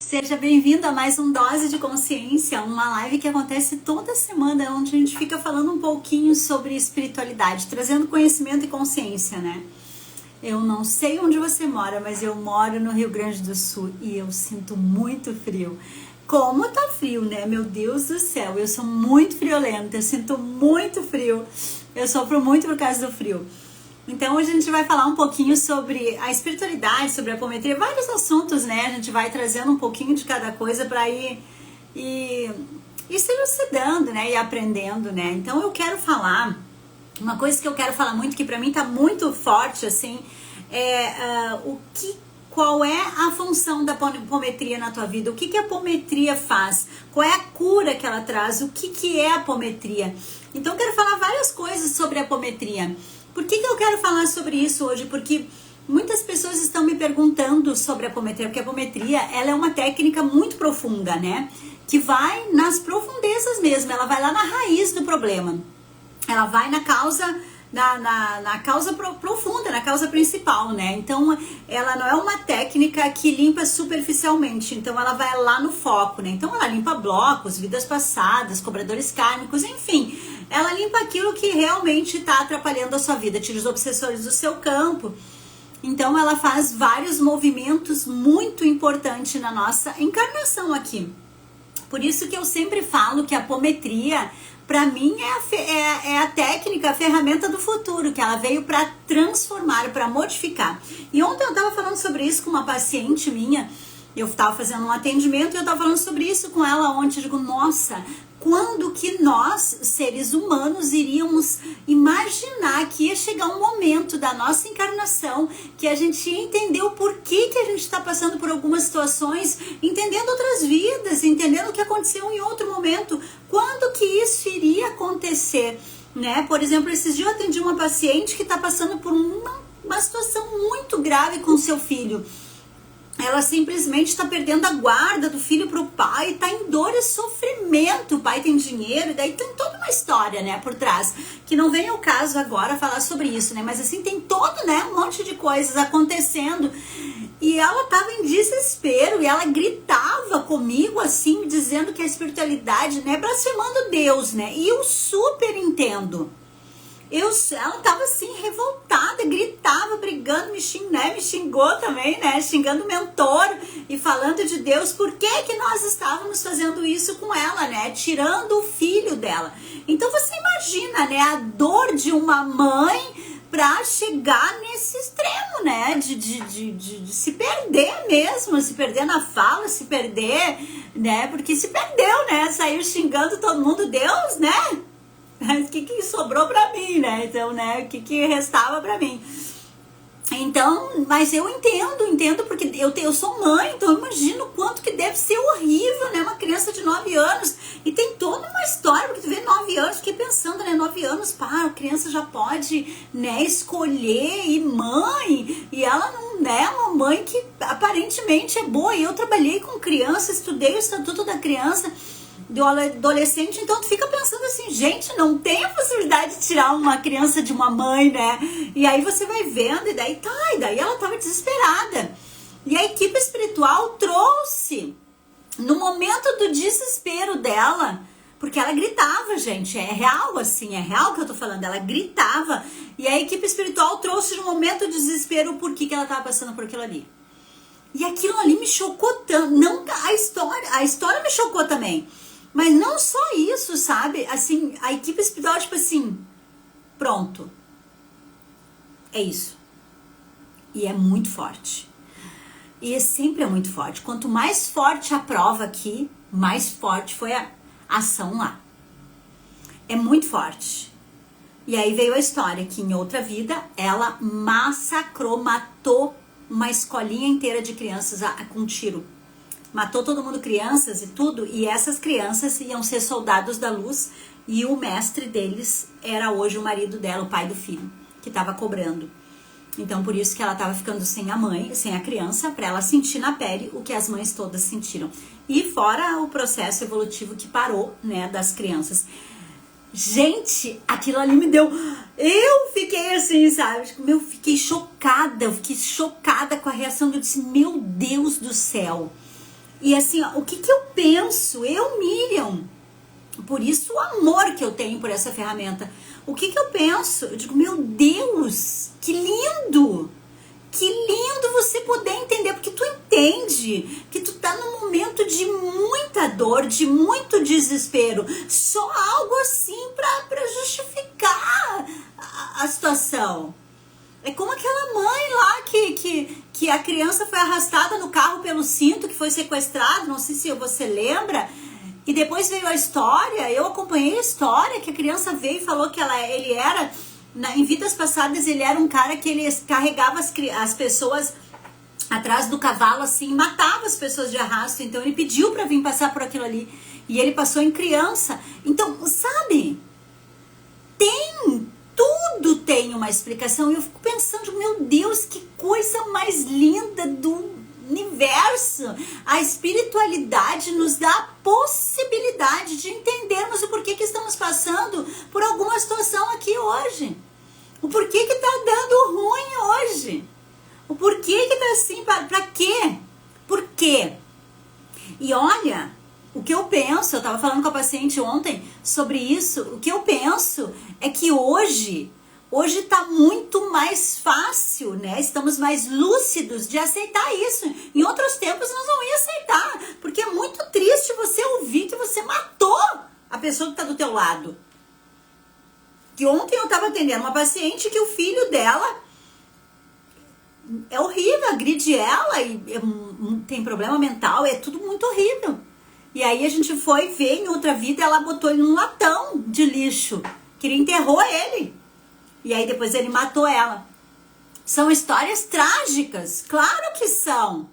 Seja bem-vindo a mais um Dose de Consciência, uma live que acontece toda semana, onde a gente fica falando um pouquinho sobre espiritualidade, trazendo conhecimento e consciência, né? Eu não sei onde você mora, mas eu moro no Rio Grande do Sul e eu sinto muito frio. Como tá frio, né? Meu Deus do céu, eu sou muito friolenta, eu sinto muito frio, eu sofro muito por causa do frio. Então hoje a gente vai falar um pouquinho sobre a espiritualidade, sobre a apometria, vários assuntos, né? A gente vai trazendo um pouquinho de cada coisa para ir se elucidando, né? E aprendendo, né? Então eu quero falar, uma coisa que eu quero falar muito, que para mim tá muito forte, assim, qual é a função da apometria na tua vida? O que a apometria faz? Qual é a cura que ela traz? O que é a apometria? Então eu quero falar várias coisas sobre a apometria. Por que eu quero falar sobre isso hoje? Porque muitas pessoas estão me perguntando sobre a apometria, porque a apometria, ela é uma técnica muito profunda, né? Que vai nas profundezas mesmo, ela vai lá na raiz do problema. Ela vai na causa, na causa profunda, na causa principal, né? Então, ela não é uma técnica que limpa superficialmente, então ela vai lá no foco, né? Então, ela limpa blocos, vidas passadas, cobradores kármicos, enfim, ela limpa aquilo que realmente está atrapalhando a sua vida, tira os obsessores do seu campo. Então, ela faz vários movimentos muito importantes na nossa encarnação aqui. Por isso que eu sempre falo que a apometria, para mim, é a técnica, a ferramenta do futuro, que ela veio para transformar, para modificar. E ontem eu estava falando sobre isso com uma paciente minha, eu estava fazendo um atendimento e eu estava falando sobre isso com ela ontem. Eu digo, nossa, quando que nós, seres humanos, iríamos imaginar que ia chegar um momento da nossa encarnação que a gente ia entender o porquê que a gente está passando por algumas situações, entendendo outras vidas, entendendo o que aconteceu em outro momento, quando que isso iria acontecer, né? Por exemplo, esses dias eu atendi uma paciente que está passando por uma situação muito grave com seu filho. Ela simplesmente está perdendo a guarda do filho para o pai, está em dor e sofrimento. O pai tem dinheiro, e daí tem toda uma história, né, por trás, que não vem ao caso agora falar sobre isso, né, mas assim, tem todo, né, um monte de coisas acontecendo. E ela estava em desespero, e ela gritava comigo, assim, dizendo que a espiritualidade, né, blasfemando Deus, né, e eu super entendo. Ela tava assim, revoltada, gritava, brigando, me xingou também, né? Xingando o mentor e falando de Deus. Por que nós estávamos fazendo isso com ela, né? Tirando o filho dela. Então você imagina, né? A dor de uma mãe pra chegar nesse extremo, né? De se perder mesmo, se perder na fala, se perder, né? Porque se perdeu, né? Saiu xingando todo mundo, Deus, né? O que sobrou pra mim, né? Então, né? O que restava pra mim? Então, mas eu entendo, porque eu sou mãe, então eu imagino o quanto que deve ser horrível, né? Uma criança de 9 anos. E tem toda uma história, porque tu vê 9 anos, fiquei pensando, né? 9 anos, pá, a criança já pode, né, escolher e mãe. E ela não é uma mãe que aparentemente é boa. E eu trabalhei com criança, estudei o Estatuto da Criança, do adolescente, então tu fica pensando assim, gente, não tem a possibilidade de tirar uma criança de uma mãe, né? E aí você vai vendo, e daí ela tava desesperada. E a equipe espiritual trouxe, no momento do desespero dela, porque ela gritava, gente, é real assim, é real que eu tô falando, ela gritava, e a equipe espiritual trouxe no momento do desespero o porquê que ela tava passando por aquilo ali. E aquilo ali me chocou tanto, não a história me chocou também. Mas não só isso, sabe? Assim, a equipe espiritual, tipo assim, pronto. É isso. E é muito forte. E sempre é muito forte. Quanto mais forte a prova aqui, mais forte foi a ação lá. É muito forte. E aí veio a história que em outra vida, ela massacrou, matou uma escolinha inteira de crianças com um tiro. Matou todo mundo, crianças e tudo, e essas crianças iam ser soldados da luz, e o mestre deles era hoje o marido dela, o pai do filho, que estava cobrando. Então, por isso que ela estava ficando sem a mãe, sem a criança, para ela sentir na pele o que as mães todas sentiram. E fora o processo evolutivo que parou, né, das crianças. Gente, aquilo ali me deu... Eu fiquei assim, sabe? Eu fiquei chocada com a reação. Eu disse, meu Deus do céu. E assim, ó, o que que eu penso? Eu, Miriam, por isso o amor que eu tenho por essa ferramenta. O que que eu penso? Eu digo, meu Deus, que lindo! Que lindo você poder entender, porque tu entende que tu tá num momento de muita dor, de muito desespero. Só algo assim pra justificar a situação. É como aquela mãe lá que a criança foi arrastada no carro pelo cinto, que foi sequestrado, não sei se você lembra. E depois veio a história, eu acompanhei a história, que a criança veio e falou que ele era... em vidas passadas ele era um cara que ele carregava as pessoas atrás do cavalo assim, matava as pessoas de arrasto, então ele pediu para vir passar por aquilo ali, e ele passou em criança. Então, sabe, tudo tem uma explicação, e eu fico pensando, meu Deus, que coisa mais linda do universo. A espiritualidade nos dá a possibilidade de entendermos o porquê que estamos passando por alguma situação aqui hoje. O porquê que tá dando ruim hoje. O porquê que tá assim, pra quê? Por quê? E olha, o que eu penso, eu tava falando com a paciente ontem sobre isso, o que eu penso é que hoje tá muito mais fácil, né? Estamos mais lúcidos de aceitar isso. Em outros tempos nós não ia aceitar, porque é muito triste você ouvir que você matou a pessoa que tá do teu lado. Que ontem eu estava atendendo uma paciente que o filho dela é horrível, agride ela e tem problema mental, é tudo muito horrível. E aí a gente foi ver em outra vida, ela botou ele num latão de lixo, que ele enterrou ele. E aí depois ele matou ela. São histórias trágicas, claro que são.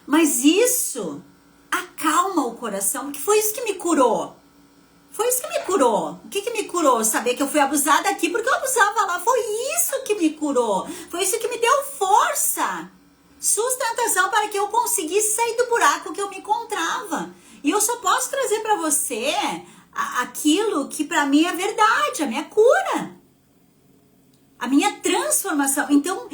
Mas isso acalma o coração, porque foi isso que me curou. Foi isso que me curou. O que que me curou? Saber que eu fui abusada aqui porque eu abusava lá. Foi isso que me curou. Foi isso que me deu força. Sustentação para que eu conseguisse sair do buraco que eu me encontrava. E eu só posso trazer para você aquilo que para mim é verdade, a minha cura. A minha transformação. Então,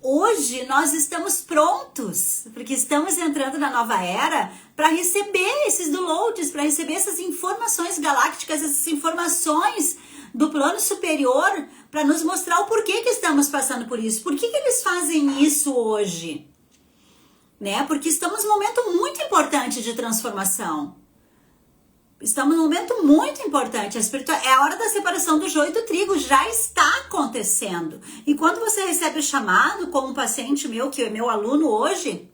hoje nós estamos prontos, porque estamos entrando na nova era, para receber esses downloads, para receber essas informações galácticas, essas informações do plano superior, para nos mostrar o porquê que estamos passando por isso. Por que eles fazem isso hoje? Né? Porque estamos num momento muito importante de transformação. Estamos num momento muito importante. É a hora da separação do joio e do trigo. Já está acontecendo. E quando você recebe o chamado, como um paciente meu, que é meu aluno hoje,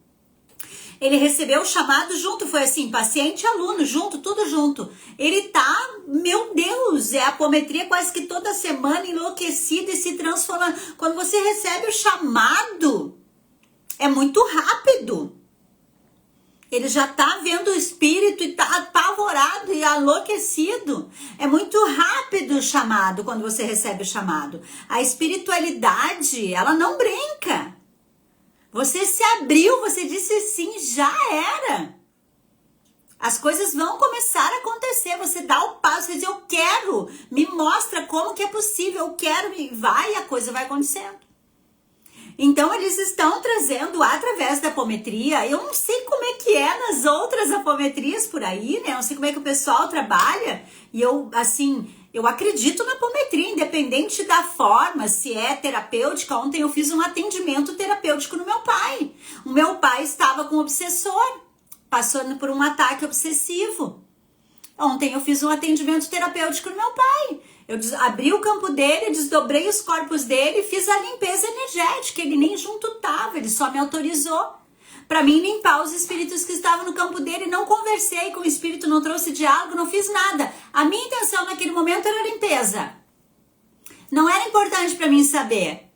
ele recebeu o chamado junto. Foi assim, paciente e aluno, junto, tudo junto. Ele tá, meu Deus, é apometria quase que toda semana, enlouquecido e se transformando. Quando você recebe o chamado, é muito rápido. Ele já tá vendo o espírito e tá apavorado e enlouquecido. É muito rápido o chamado quando você recebe o chamado. A espiritualidade, ela não brinca. Você se abriu, você disse sim, já era. As coisas vão começar a acontecer. Você dá o passo, você diz, eu quero. Me mostra como que é possível, eu quero. E vai, a coisa vai acontecendo. Então, eles estão trazendo através da apometria. Eu não sei como é que é nas outras apometrias por aí, né? Eu não sei como é que o pessoal trabalha. E eu, assim, eu acredito na apometria, independente da forma, se é terapêutica. Ontem eu fiz um atendimento terapêutico no meu pai. O meu pai estava com obsessor, passando por um ataque obsessivo. Ontem eu fiz um atendimento terapêutico no meu pai. Eu abri o campo dele, desdobrei os corpos dele, fiz a limpeza energética. Ele nem junto estava, ele só me autorizou para mim limpar os espíritos que estavam no campo dele. Não conversei com o espírito, não trouxe diálogo, não fiz nada. A minha intenção naquele momento era limpeza. Não era importante para mim saber.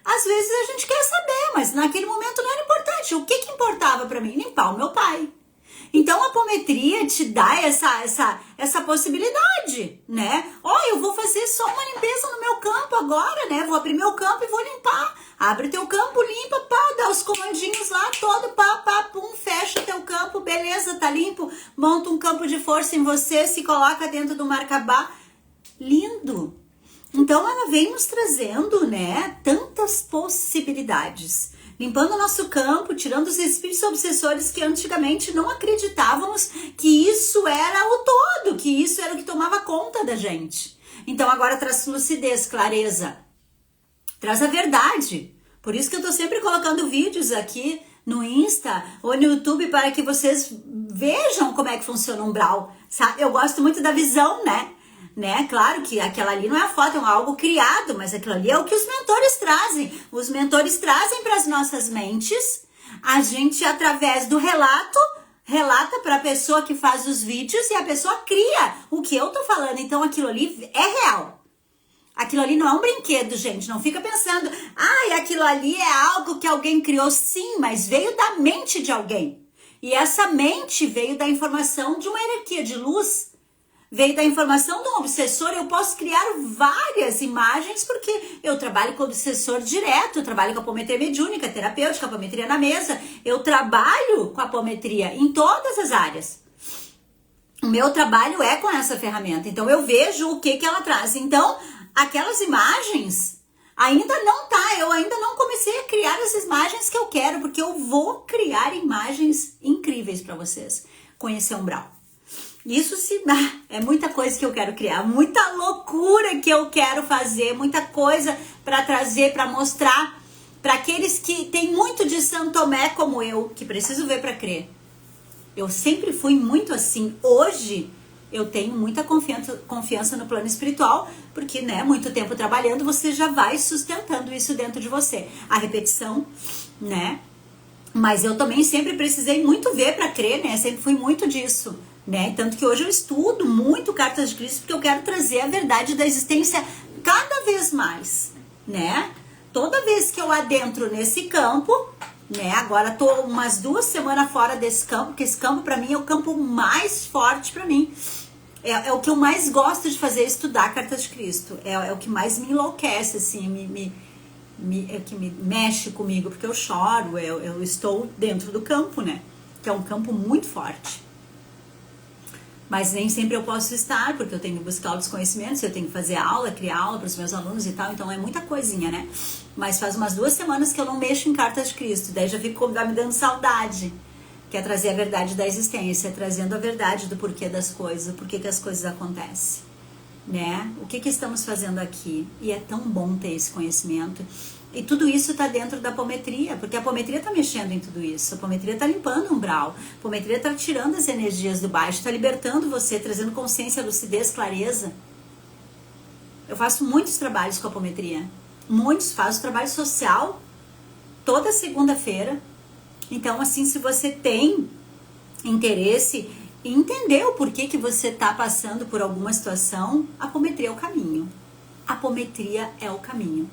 Às vezes a gente quer saber, mas naquele momento não era importante. O que importava para mim? Limpar o meu pai. Então a apometria te dá essa possibilidade, né? Eu vou fazer só uma limpeza no meu campo agora, né? Vou abrir meu campo e vou limpar. Abre teu campo, limpa, pá, dá os comandinhos lá, todo, pá, pum, fecha teu campo, beleza, tá limpo. Monta um campo de força em você, se coloca dentro do Merkabah. Lindo. Então ela vem nos trazendo, né, tantas possibilidades. limpando o nosso campo, tirando os espíritos obsessores que antigamente não acreditávamos que isso era o todo, que isso era o que tomava conta da gente. Então agora traz lucidez, clareza, traz a verdade. Por isso que eu tô sempre colocando vídeos aqui no Insta ou no YouTube para que vocês vejam como é que funciona o umbral, sabe? Eu gosto muito da visão, né? Claro que aquela ali não é a foto, é algo criado, mas aquilo ali é o que os mentores trazem. Os mentores trazem para as nossas mentes, a gente através do relata para a pessoa que faz os vídeos e a pessoa cria o que eu tô falando. Então aquilo ali é real. Aquilo ali não é um brinquedo, gente. Não fica pensando, aquilo ali é algo que alguém criou. Sim, mas veio da mente de alguém. E essa mente veio da informação de uma hierarquia de luz. Veio da informação de um obsessor. Eu posso criar várias imagens porque eu trabalho com obsessor direto. Eu trabalho com a apometria mediúnica, terapêutica, apometria na mesa. Eu trabalho com a apometria em todas as áreas. O meu trabalho é com essa ferramenta. Então eu vejo o que ela traz. Então aquelas imagens ainda não tá, eu ainda não comecei a criar as imagens que eu quero, porque eu vou criar imagens incríveis para vocês. Conhecer o umbral. Isso é muita coisa que eu quero criar, muita loucura que eu quero fazer, muita coisa para trazer, para mostrar para aqueles que têm muito de São Tomé como eu, que preciso ver para crer. Eu sempre fui muito assim. Hoje eu tenho muita confiança no plano espiritual, porque, muito tempo trabalhando, você já vai sustentando isso dentro de você. A repetição, Mas eu também sempre precisei muito ver para crer, Sempre fui muito disso, Tanto que hoje eu estudo muito Cartas de Cristo, porque eu quero trazer a verdade da existência cada vez mais, Toda vez que eu adentro nesse campo, Agora tô umas 2 semanas fora desse campo, porque esse campo para mim é o campo mais forte para mim. É o que eu mais gosto de fazer, estudar Cartas de Cristo. É o que mais me enlouquece, assim, é que me mexe comigo, porque eu choro, eu estou dentro do campo, Que é um campo muito forte. Mas nem sempre eu posso estar, porque eu tenho que buscar outros conhecimentos, eu tenho que fazer aula, criar aula para os meus alunos e tal, então é muita coisinha, Mas faz umas 2 semanas que eu não mexo em Cartas de Cristo, daí já fico me dando saudade. Que é trazer a verdade da existência, trazendo a verdade do porquê das coisas, o porquê que as coisas acontecem, O que estamos fazendo aqui? E é tão bom ter esse conhecimento. E tudo isso está dentro da apometria, porque a apometria está mexendo em tudo isso. A apometria está limpando o umbral, a apometria está tirando as energias do baixo, está libertando você, trazendo consciência, lucidez, clareza. Eu faço muitos trabalhos com a apometria, faço trabalho social toda segunda-feira. Então, assim, se você tem interesse em entender o porquê que você está passando por alguma situação, a apometria é o caminho. A apometria é o caminho.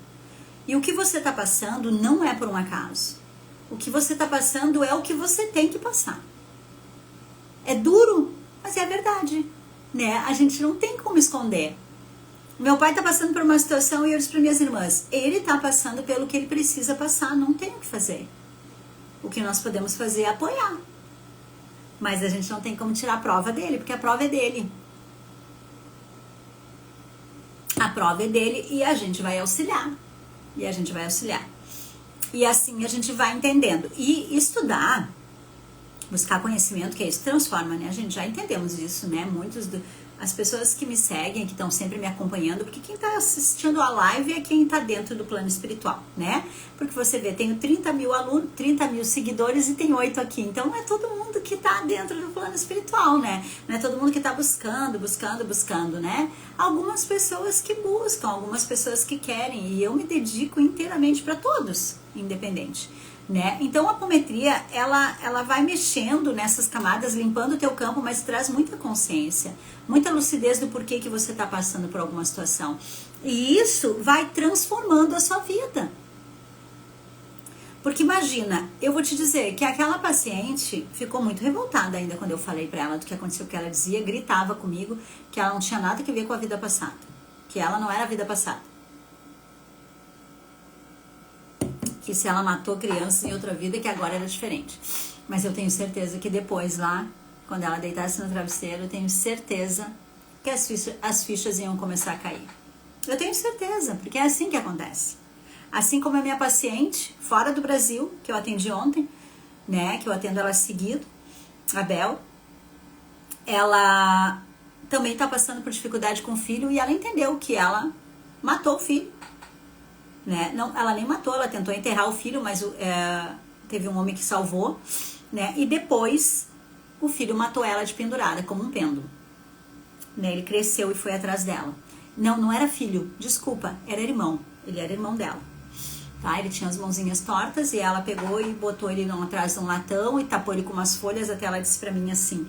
E o que você está passando não é por um acaso. O que você está passando é o que você tem que passar. É duro, mas é a verdade, A gente não tem como esconder. Meu pai está passando por uma situação e eu disse para minhas irmãs, ele está passando pelo que ele precisa passar, não tem o que fazer. O que nós podemos fazer é apoiar. Mas a gente não tem como tirar a prova dele, porque a prova é dele. A prova é dele e a gente vai auxiliar. E assim a gente vai entendendo. E estudar, buscar conhecimento, que é isso, transforma, A gente já entendemos isso, As pessoas que me seguem, que estão sempre me acompanhando, porque quem está assistindo a live é quem está dentro do plano espiritual, Porque você vê, tenho 30 mil alunos, 30 mil seguidores e tem 8 aqui. Então não é todo mundo que está dentro do plano espiritual, Não é todo mundo que está buscando, Algumas pessoas que buscam, algumas pessoas que querem. E eu me dedico inteiramente para todos, independente. Então a apometria, ela vai mexendo nessas camadas, limpando o teu campo, mas traz muita consciência, muita lucidez do porquê que você está passando por alguma situação. E isso vai transformando a sua vida. Porque imagina, eu vou te dizer que aquela paciente ficou muito revoltada ainda quando eu falei para ela do que aconteceu, que ela dizia, gritava comigo, que ela não tinha nada a ver com a vida passada, que ela não era a vida passada. Que se ela matou crianças em outra vida, que agora era diferente. Mas eu tenho certeza que depois lá, quando ela deitasse no travesseiro, eu tenho certeza que as fichas iam começar a cair. Eu tenho certeza, porque é assim que acontece. Assim como a minha paciente, fora do Brasil, que eu atendi ontem, né, que eu atendo ela seguido, a Bel, ela também tá passando por dificuldade com o filho e ela entendeu que ela matou o filho, né? Não, ela nem matou, ela tentou enterrar o filho, mas teve um homem que salvou, né? E depois o filho matou ela de pendurada, como um pêndulo, né? Ele cresceu e foi atrás dela. Não era filho, desculpa, era irmão. Ele era irmão dela, tá? Ele tinha as mãozinhas tortas e ela pegou e botou ele atrás de um latão e tapou ele com umas folhas, até ela disse pra mim assim: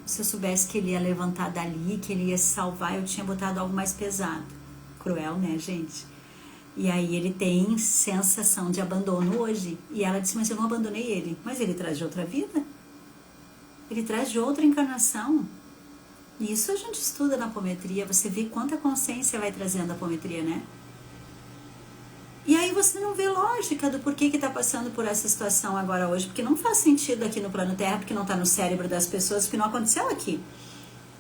se eu soubesse que ele ia levantar dali, que ele ia se salvar, eu tinha botado algo mais pesado. Cruel, né, gente? E aí ele tem sensação de abandono hoje. E ela disse, mas eu não abandonei ele. Mas ele traz de outra vida. Ele traz de outra encarnação. E isso a gente estuda na apometria. Você vê quanta consciência vai trazendo a apometria, né? E aí você não vê lógica do porquê que tá passando por essa situação agora hoje. Porque não faz sentido aqui no plano Terra, porque não tá no cérebro das pessoas, porque não aconteceu aqui.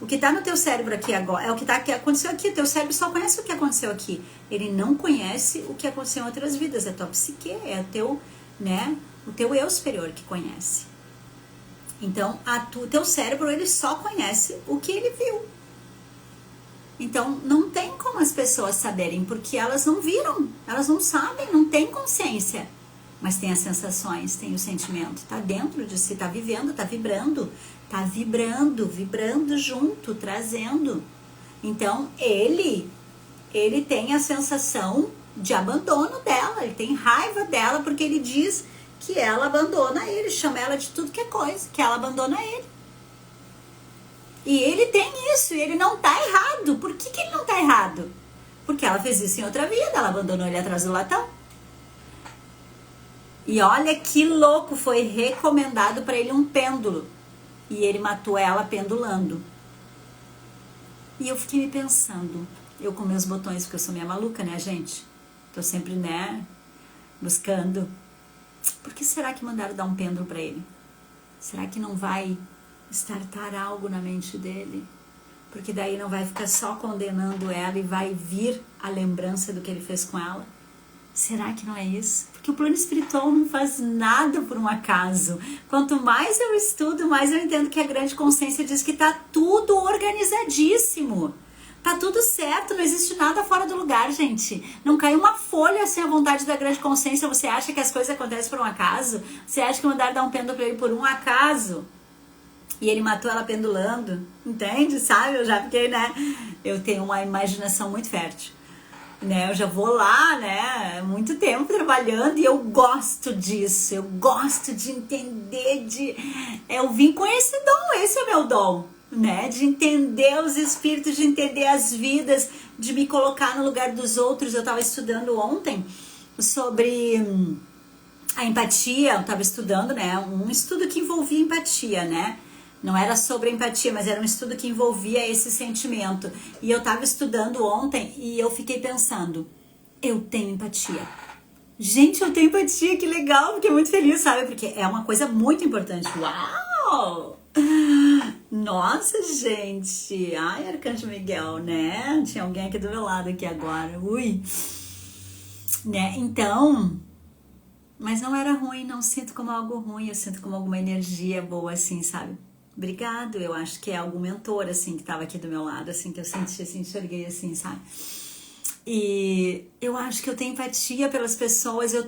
O que tá no teu cérebro aqui agora é o que aconteceu aqui. O teu cérebro só conhece o que aconteceu aqui. Ele não conhece o que aconteceu em outras vidas. É a tua psique, é o teu eu superior que conhece. Então, o teu cérebro, ele só conhece o que ele viu. Então, não tem como as pessoas saberem, porque elas não viram, elas não sabem, não têm consciência. Mas tem as sensações, tem o sentimento, tá dentro de si, tá vivendo, tá vibrando junto, trazendo. Então, ele tem a sensação de abandono dela, ele tem raiva dela, porque ele diz que ela abandona ele, chama ela de tudo que é coisa, que ela abandona ele. E ele tem isso, e ele não tá errado. Por que ele não tá errado? Porque ela fez isso em outra vida, ela abandonou ele atrás do latão. E olha que louco, foi recomendado para ele um pêndulo. E ele matou ela pendulando. E eu fiquei me pensando, eu com meus botões, porque eu sou meio maluca, né, gente? Tô sempre, né, buscando. Por que será que mandaram dar um pêndulo para ele? Será que não vai startar algo na mente dele? Porque daí não vai ficar só condenando ela e vai vir a lembrança do que ele fez com ela? Será que não é isso? Porque o plano espiritual não faz nada por um acaso. Quanto mais eu estudo, mais eu entendo que a grande consciência diz que tá tudo organizadíssimo. Tá tudo certo, não existe nada fora do lugar, gente. Não cai uma folha sem a vontade da grande consciência. Você acha que as coisas acontecem por um acaso? Você acha que mandaram dar um pêndulo pra ele por um acaso? E ele matou ela pendulando, entende? Sabe? Eu já fiquei, né? Eu tenho uma imaginação muito fértil. Né, eu já vou lá, né, muito tempo trabalhando e eu gosto disso, eu gosto de entender, eu vim com esse dom, esse é o meu dom, né, de entender os espíritos, de entender as vidas, de me colocar no lugar dos outros. Eu estava estudando ontem sobre a empatia, eu estava estudando, né, um estudo que envolvia empatia, né. Não era sobre empatia, mas era um estudo que envolvia esse sentimento. E eu tava estudando ontem e eu fiquei pensando, eu tenho empatia. Gente, eu tenho empatia, que legal, fiquei muito feliz, sabe? Porque é uma coisa muito importante. Uau! Nossa, gente! Ai, Arcanjo Miguel, né? Tinha alguém aqui do meu lado aqui agora. Ui! Né? Então... Mas não era ruim, não sinto como algo ruim, eu sinto como alguma energia boa, assim, sabe? Obrigado, eu acho que é algum mentor, assim, que tava aqui do meu lado, assim, que eu senti, assim, enxerguei, assim, sabe? E eu acho que eu tenho empatia pelas pessoas, eu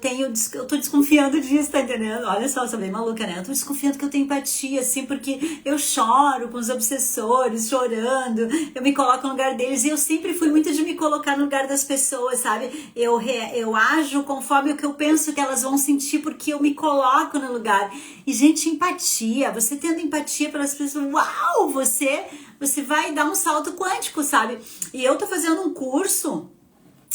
tô desconfiando disso, tá entendendo? Olha só, eu sou bem maluca, né? Eu tô desconfiando que eu tenho empatia, assim, porque eu choro com os obsessores, chorando, eu me coloco no lugar deles, e eu sempre fui muito de me colocar no lugar das pessoas, sabe? Eu ajo conforme o que eu penso que elas vão sentir, porque eu me coloco no lugar. E, gente, empatia, você tendo empatia pelas pessoas, uau, você vai dar um salto quântico, sabe? E eu tô fazendo um curso.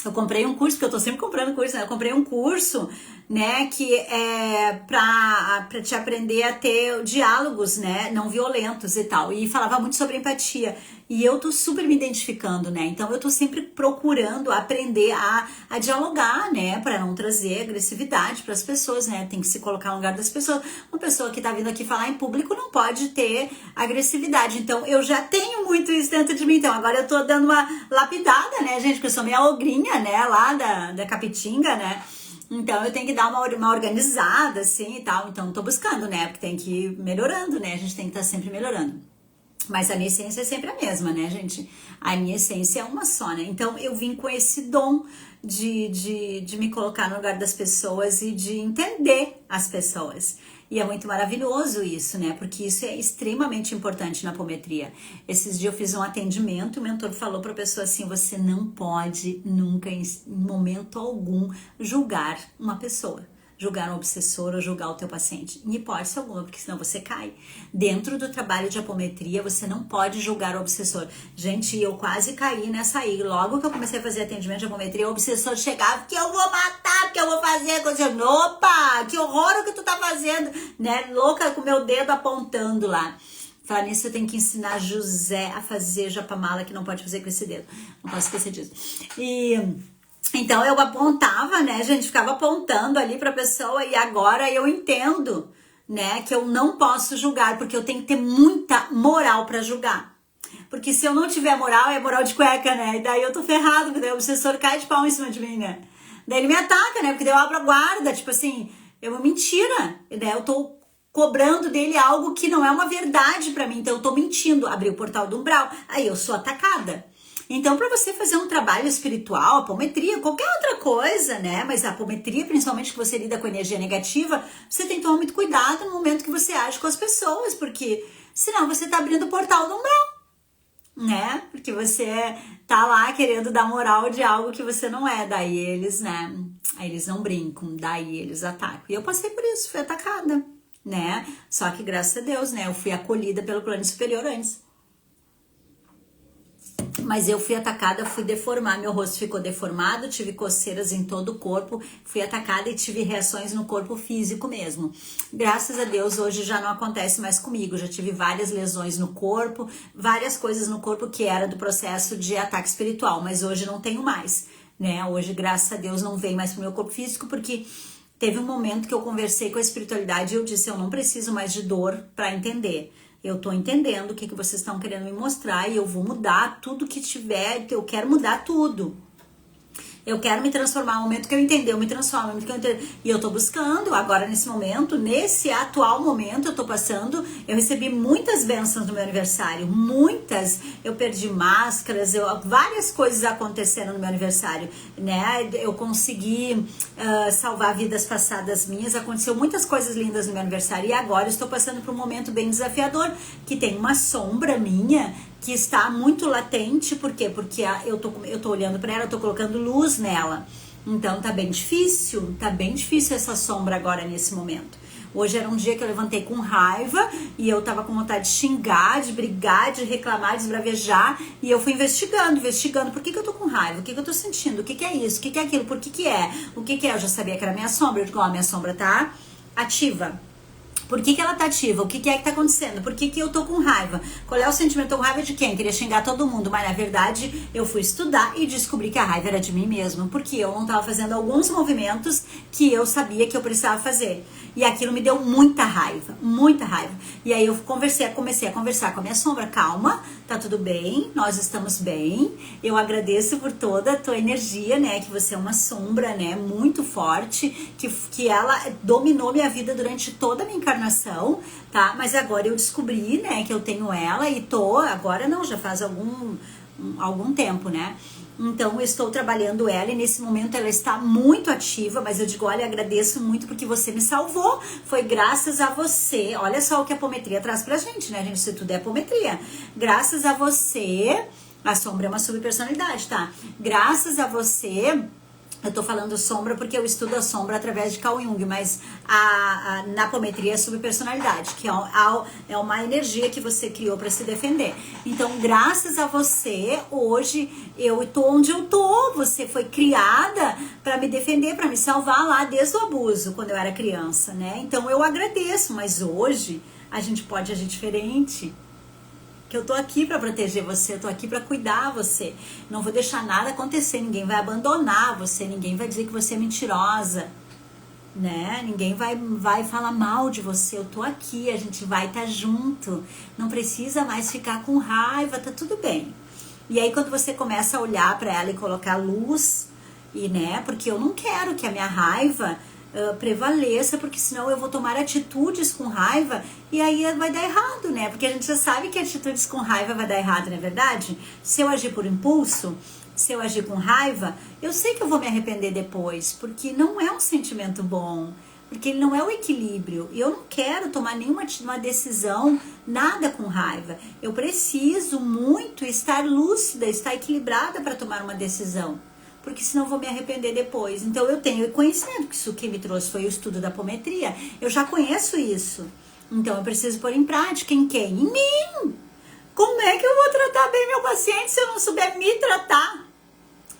Eu comprei um curso, porque eu tô sempre comprando curso, né? Eu comprei um curso né, que é pra te aprender a ter diálogos, né, não violentos e tal, e falava muito sobre empatia, e eu tô super me identificando, né, então eu tô sempre procurando aprender a dialogar, né, pra não trazer agressividade pras pessoas, né, tem que se colocar no lugar das pessoas. Uma pessoa que tá vindo aqui falar em público não pode ter agressividade, então eu já tenho muito isso dentro de mim, então agora eu tô dando uma lapidada, né, gente, porque eu sou meio ogrinha, né, lá da Capitinga, né. Então eu tenho que dar uma organizada, assim, e tal. Então tô buscando, né? Porque tem que ir melhorando, né? A gente tem que estar sempre melhorando. Mas a minha essência é sempre a mesma, né, gente? A minha essência é uma só, né? Então eu vim com esse dom de me colocar no lugar das pessoas e de entender as pessoas. E é muito maravilhoso isso, né? Porque isso é extremamente importante na apometria. Esses dias eu fiz um atendimento e o mentor falou para a pessoa assim: você não pode nunca, em momento algum, julgar uma pessoa. Julgar um obsessor ou julgar o teu paciente. Em hipótese alguma, porque senão você cai. Dentro do trabalho de apometria, você não pode julgar o obsessor. Gente, eu quase caí nessa aí. Logo que eu comecei a fazer atendimento de apometria, o obsessor chegava, que eu vou matar, que eu vou fazer. Eu, opa, que horror o que tu tá fazendo. Né? Louca com o meu dedo apontando lá. Falar nisso, eu tenho que ensinar José a fazer japamala, que não pode fazer com esse dedo. Não posso esquecer disso. Então eu apontava, né, gente, ficava apontando ali pra pessoa, e agora eu entendo, né, que eu não posso julgar, porque eu tenho que ter muita moral pra julgar. Porque se eu não tiver moral, é moral de cueca, né, e daí eu tô ferrado, porque daí o obsessor cai de pau em cima de mim, né. Daí ele me ataca, né, porque daí eu abro a guarda, tipo assim, é uma mentira, né, eu tô cobrando dele algo que não é uma verdade pra mim, então eu tô mentindo, abri o portal do umbral, aí eu sou atacada. Então, para você fazer um trabalho espiritual, apometria, qualquer outra coisa, né? Mas a apometria, principalmente que você lida com energia negativa, você tem que tomar muito cuidado no momento que você age com as pessoas, porque senão você tá abrindo o portal do umbral, né? Porque você tá lá querendo dar moral de algo que você não é. Daí eles, né? Aí eles não brincam, daí eles atacam. E eu passei por isso, fui atacada, né? Só que graças a Deus, né? Eu fui acolhida pelo plano superior antes. Mas eu fui atacada, fui deformar, meu rosto ficou deformado, tive coceiras em todo o corpo, fui atacada e tive reações no corpo físico mesmo. Graças a Deus hoje já não acontece mais comigo, já tive várias lesões no corpo, várias coisas no corpo que era do processo de ataque espiritual, mas hoje não tenho mais, né? Hoje, graças a Deus, não vem mais pro meu corpo físico, porque teve um momento que eu conversei com a espiritualidade e eu disse, eu não preciso mais de dor para entender. Eu tô entendendo o que vocês estão querendo me mostrar e eu vou mudar tudo que tiver, eu quero mudar tudo. Eu quero me transformar, no momento que eu entender, eu me transformo, no momento que eu entender. E eu tô buscando, agora nesse momento, nesse atual momento, eu tô passando, eu recebi muitas bênçãos no meu aniversário, muitas. Eu perdi máscaras, várias coisas aconteceram no meu aniversário, né? Eu consegui salvar vidas passadas minhas, aconteceu muitas coisas lindas no meu aniversário. E agora eu estou passando por um momento bem desafiador, que tem uma sombra minha, que está muito latente, por quê? Porque eu tô olhando para ela, eu tô colocando luz nela. Então tá bem difícil essa sombra agora nesse momento. Hoje era um dia que eu levantei com raiva e eu tava com vontade de xingar, de brigar, de reclamar, de esbravejar, e eu fui investigando, por que eu tô com raiva, o que eu tô sentindo, o que é isso, o que é aquilo, por que é, o que é, eu já sabia que era minha sombra, eu digo, ó, minha sombra tá ativa. Por que ela tá ativa? O que é que tá acontecendo? Por que eu tô com raiva? Qual é o sentimento? Eu tô com raiva de quem? Queria xingar todo mundo, mas na verdade eu fui estudar e descobri que a raiva era de mim mesmo, porque eu não tava fazendo alguns movimentos que eu sabia que eu precisava fazer. E aquilo me deu muita raiva, muita raiva. E aí eu comecei a conversar com a minha sombra. Calma, tá tudo bem, nós estamos bem. Eu agradeço por toda a tua energia, né? Que você é uma sombra, né? Muito forte, que ela dominou minha vida durante toda a minha encarnação, tá? Mas agora eu descobri, né, que eu tenho ela e agora não, já faz algum tempo, né? Então eu estou trabalhando ela e nesse momento ela está muito ativa, mas eu digo, olha, agradeço muito porque você me salvou, foi graças a você. Olha só o que a apometria traz pra gente, né, gente? Isso tudo é apometria. Graças a você, a sombra é uma subpersonalidade, tá? Graças a você, Eu tô falando sombra porque eu estudo a sombra através de Carl Jung, mas na apometria é subpersonalidade, que é uma energia que você criou para se defender. Então, graças a você, hoje eu tô onde eu tô. Você foi criada para me defender, para me salvar lá desde o abuso, quando eu era criança, né? Então, eu agradeço, mas hoje a gente pode agir diferente. Que eu tô aqui para proteger você, eu tô aqui para cuidar você. Não vou deixar nada acontecer, ninguém vai abandonar você, ninguém vai dizer que você é mentirosa, né? Ninguém vai falar mal de você. Eu tô aqui, a gente vai estar junto. Não precisa mais ficar com raiva, tá tudo bem. E aí quando você começa a olhar para ela e colocar luz, e né, porque eu não quero que a minha raiva prevaleça, porque senão eu vou tomar atitudes com raiva e aí vai dar errado, né? Porque a gente já sabe que atitudes com raiva vai dar errado, não é verdade? Se eu agir por impulso, se eu agir com raiva, eu sei que eu vou me arrepender depois, porque não é um sentimento bom, porque ele não é o equilíbrio. E eu não quero tomar nenhuma uma decisão, nada com raiva. Eu preciso muito estar lúcida, estar equilibrada para tomar uma decisão, porque senão eu vou me arrepender depois. Então eu tenho conhecimento, que isso que me trouxe foi o estudo da apometria. Eu já conheço isso. Então eu preciso pôr em prática em quem? Em mim! Como é que eu vou tratar bem meu paciente se eu não souber me tratar?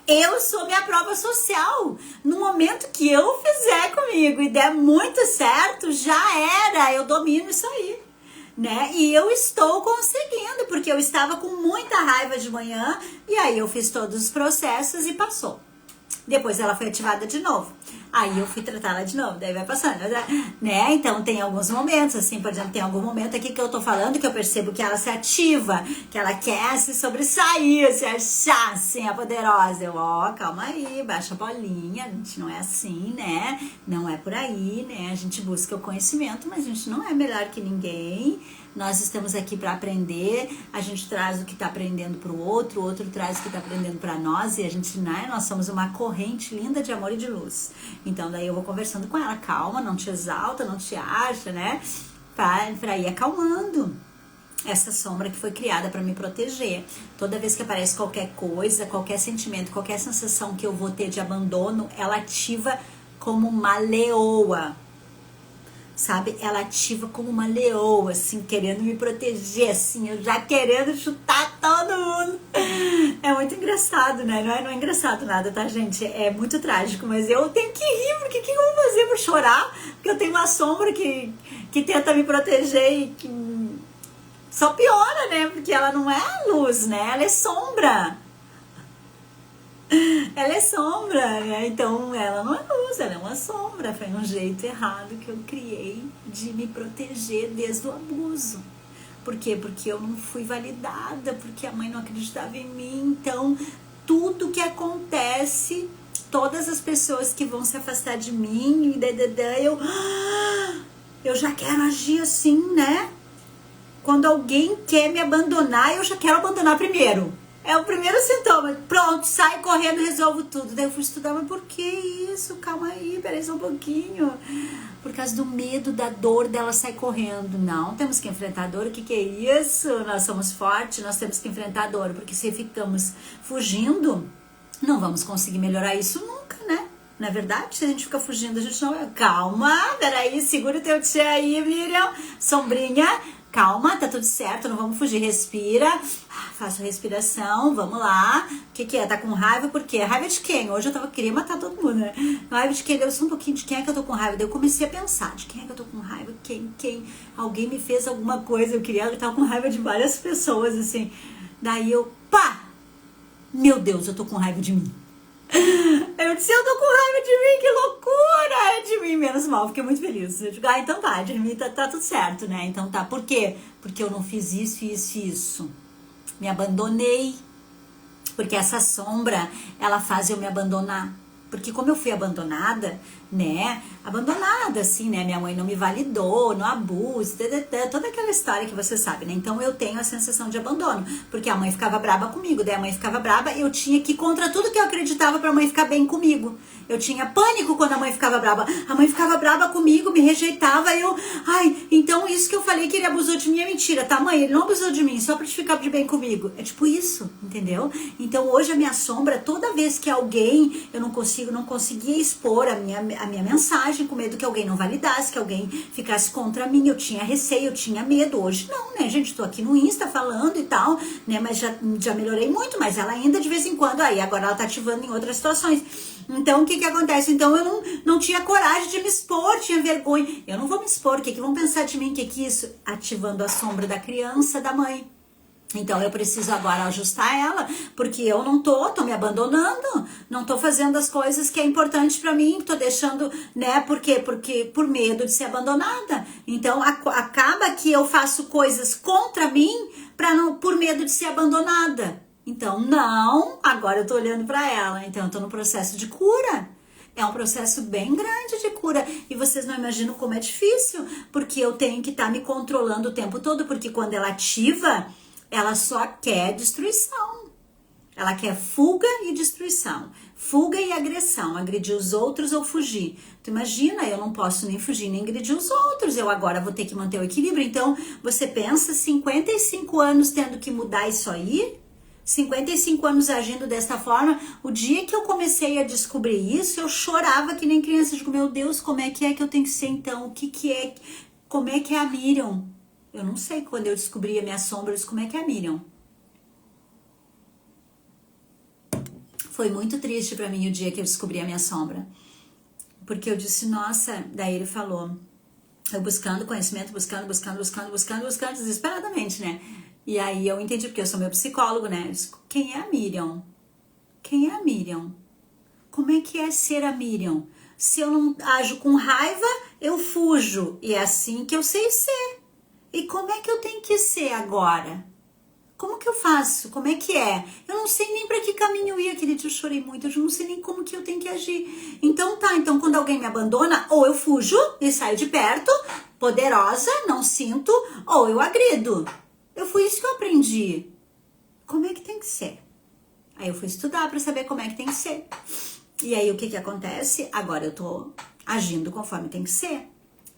Eu sou minha prova social. No momento que eu fizer comigo e der muito certo, já era. Eu domino isso aí. Né? E eu estou conseguindo, porque eu estava com muita raiva de manhã e aí eu fiz todos os processos e passou. Depois ela foi ativada de novo. Aí eu fui tratá-la de novo, daí vai passando, né? Então tem alguns momentos, assim, por exemplo, tem algum momento aqui que eu tô falando que eu percebo que ela se ativa, que ela quer se sobressair, se achar assim, a poderosa. Eu, calma aí, baixa a bolinha, a gente não é assim, né? Não é por aí, né? A gente busca o conhecimento, mas a gente não é melhor que ninguém. Nós estamos aqui para aprender, a gente traz o que está aprendendo para o outro traz o que está aprendendo para nós, e a gente, né, nós somos uma corrente linda de amor e de luz. Então daí eu vou conversando com ela, calma, não te exalta, não te acha, né, para ir acalmando essa sombra que foi criada para me proteger. Toda vez que aparece qualquer coisa, qualquer sentimento, qualquer sensação que eu vou ter de abandono, ela ativa como uma leoa. Sabe, ela ativa como uma leoa, assim, querendo me proteger, assim, eu já querendo chutar todo mundo. É muito engraçado, né? Não é engraçado nada, tá, gente? É muito trágico, mas eu tenho que rir, porque o que eu vou fazer por chorar? Porque eu tenho uma sombra que tenta me proteger e que só piora, né? Porque ela não é luz, né? Ela é sombra. Ela é sombra, né? Então ela não é luz, ela é uma sombra. Foi um jeito errado que eu criei de me proteger desde o abuso. Por quê? Porque eu não fui validada, porque a mãe não acreditava em mim. Então, tudo que acontece, todas as pessoas que vão se afastar de mim, eu já quero agir assim, né? Quando alguém quer me abandonar, eu já quero abandonar primeiro. É o primeiro sintoma. Pronto, sai correndo, resolvo tudo. Daí eu fui estudar, mas por que isso? Calma aí, peraí só um pouquinho. Por causa do medo, da dor dela sair correndo. Não, temos que enfrentar a dor. O que é isso? Nós somos fortes, nós temos que enfrentar a dor. Porque se ficamos fugindo, não vamos conseguir melhorar isso nunca, né? Não é verdade? Se a gente fica fugindo, a gente não... Calma, peraí, segura o teu tchê aí, Miriam. Sombrinha. Calma, tá tudo certo, não vamos fugir, respira, faço respiração, vamos lá. O que é? Tá com raiva? Por quê? Raiva de quem? Hoje eu queria matar todo mundo, né? Raiva de quem? Eu só um pouquinho de quem é que eu tô com raiva. Daí eu comecei a pensar, de quem é que eu tô com raiva? Quem? Alguém me fez alguma coisa, eu tava com raiva de várias pessoas, assim. Daí eu, meu Deus, eu tô com raiva de mim. Eu disse, eu tô com raiva de mim, que loucura! É de mim, menos mal, fiquei muito feliz. Eu digo, então tá, de mim tá tudo certo, né? Então tá, por quê? Porque eu não fiz isso. Me abandonei. Porque essa sombra, ela faz eu me abandonar. Porque como eu fui abandonada, né? abandonada, assim, né? Minha mãe não me validou, no abuso, toda aquela história que você sabe, né? Então eu tenho a sensação de abandono, porque a mãe ficava braba comigo, daí a mãe ficava braba, eu tinha que ir contra tudo que eu acreditava pra mãe ficar bem comigo. Eu tinha pânico quando a mãe ficava braba. A mãe ficava braba comigo, me rejeitava, então isso que eu falei que ele abusou de mim é mentira, tá, mãe? Ele não abusou de mim, só pra te ficar de bem comigo. É tipo isso, entendeu? Então hoje a minha sombra, toda vez que alguém, eu não conseguia expor a minha mensagem, com medo que alguém não validasse, que alguém ficasse contra mim, eu tinha receio, eu tinha medo. Hoje não, né, gente? Tô aqui no Insta falando e tal, né? Mas já melhorei muito, mas ela ainda de vez em quando, agora ela tá ativando em outras situações. Então, o que acontece? Então, eu não tinha coragem de me expor, tinha vergonha. Eu não vou me expor, o que vão pensar de mim? O que é isso? Ativando a sombra da criança, da mãe. Então, eu preciso agora ajustar ela, porque eu não tô me abandonando, não tô fazendo as coisas que é importante pra mim, tô deixando, né, por quê? Porque por medo de ser abandonada. Então, acaba que eu faço coisas contra mim por medo de ser abandonada. Então, não, agora eu tô olhando pra ela, então eu tô no processo de cura. É um processo bem grande de cura e vocês não imaginam como é difícil, porque eu tenho que estar me controlando o tempo todo, porque quando ela ativa, ela só quer destruição. Ela quer fuga e destruição, fuga e agressão, agredir os outros ou fugir. Tu imagina, eu não posso nem fugir nem agredir os outros, eu agora vou ter que manter o equilíbrio. Então, você pensa 55 anos tendo que mudar isso aí? 55 anos agindo dessa forma. O dia que eu comecei a descobrir isso, eu chorava que nem criança. Digo, meu Deus, como é que eu tenho que ser então? O que é? Como é que é a Miriam? Eu não sei, quando eu descobri a minha sombra, eu disse, como é que é a Miriam? Foi muito triste pra mim o dia que eu descobri a minha sombra. Porque eu disse, nossa, daí ele falou, eu buscando conhecimento, buscando, desesperadamente, né? E aí eu entendi, porque eu sou meu psicólogo, né? Eu disse, quem é a Miriam? Quem é a Miriam? Como é que é ser a Miriam? Se eu não ajo com raiva, eu fujo. E é assim que eu sei ser. E como é que eu tenho que ser agora? Como que eu faço? Como é que é? Eu não sei nem para que caminho ir. Aquele dia eu chorei muito, eu não sei nem como que eu tenho que agir. Então então quando alguém me abandona, ou eu fujo e saio de perto, poderosa, não sinto, ou eu agrido. Foi isso que eu aprendi. Como é que tem que ser? Aí eu fui estudar para saber como é que tem que ser. E aí o que acontece? Agora eu tô agindo conforme tem que ser.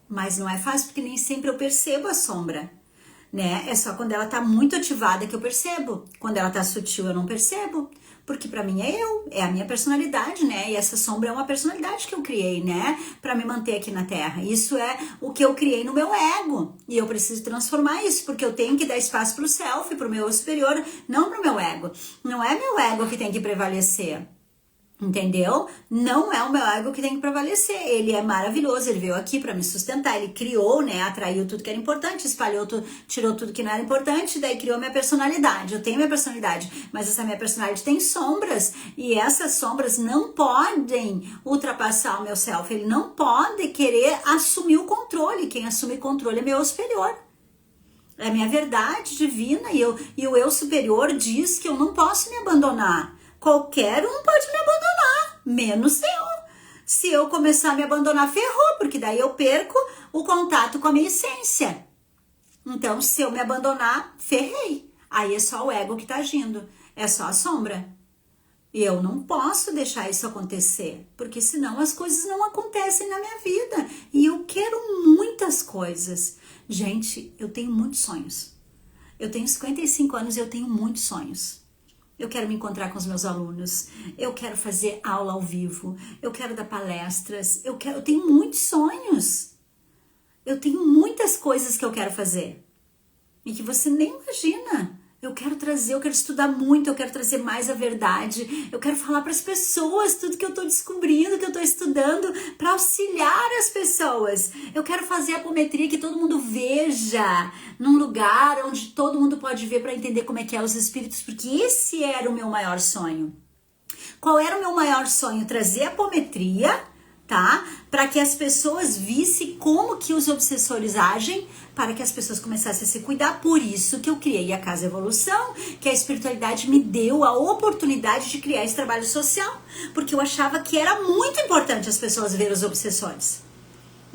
Mas não é fácil, porque nem sempre eu percebo a sombra, né? É só quando ela tá muito ativada que eu percebo. Quando ela tá sutil eu não percebo, porque pra mim é a minha personalidade, né? E essa sombra é uma personalidade que eu criei, né? Pra me manter aqui na Terra. Isso é o que eu criei no meu ego. E eu preciso transformar isso, porque eu tenho que dar espaço pro self, pro meu superior, não pro meu ego. Não é meu ego que tem que prevalecer. Entendeu? Não é o meu ego que tem que prevalecer. Ele é maravilhoso, ele veio aqui para me sustentar, ele criou, né, atraiu tudo que era importante, espalhou tudo, tirou tudo que não era importante, daí criou minha personalidade. Eu tenho minha personalidade, mas essa minha personalidade tem sombras, e essas sombras não podem ultrapassar o meu self, ele não pode querer assumir o controle. Quem assume o controle é meu superior. É a minha verdade divina, e o eu superior diz que eu não posso me abandonar. Qualquer um pode me abandonar, menos eu. Se eu começar a me abandonar, ferrou, porque daí eu perco o contato com a minha essência. Então, se eu me abandonar, ferrei. Aí é só o ego que tá agindo, é só a sombra. E eu não posso deixar isso acontecer, porque senão as coisas não acontecem na minha vida. E eu quero muitas coisas. Gente, eu tenho muitos sonhos. Eu tenho 55 anos e eu tenho muitos sonhos. Eu quero me encontrar com os meus alunos, eu quero fazer aula ao vivo, eu quero dar palestras, eu tenho muitos sonhos. Eu tenho muitas coisas que eu quero fazer e que você nem imagina. Eu quero estudar muito, eu quero trazer mais a verdade, eu quero falar para as pessoas tudo que eu estou descobrindo, que eu estou estudando, para auxiliar as pessoas. Eu quero fazer a apometria que todo mundo veja, num lugar onde todo mundo pode ver para entender como é que é os espíritos, porque esse era o meu maior sonho. Qual era o meu maior sonho? Trazer a apometria, tá? Para que as pessoas vissem como que os obsessores agem, para que as pessoas começassem a se cuidar. Por isso que eu criei a Casa Evolução, que a espiritualidade me deu a oportunidade de criar esse trabalho social, porque eu achava que era muito importante as pessoas verem os obsessores.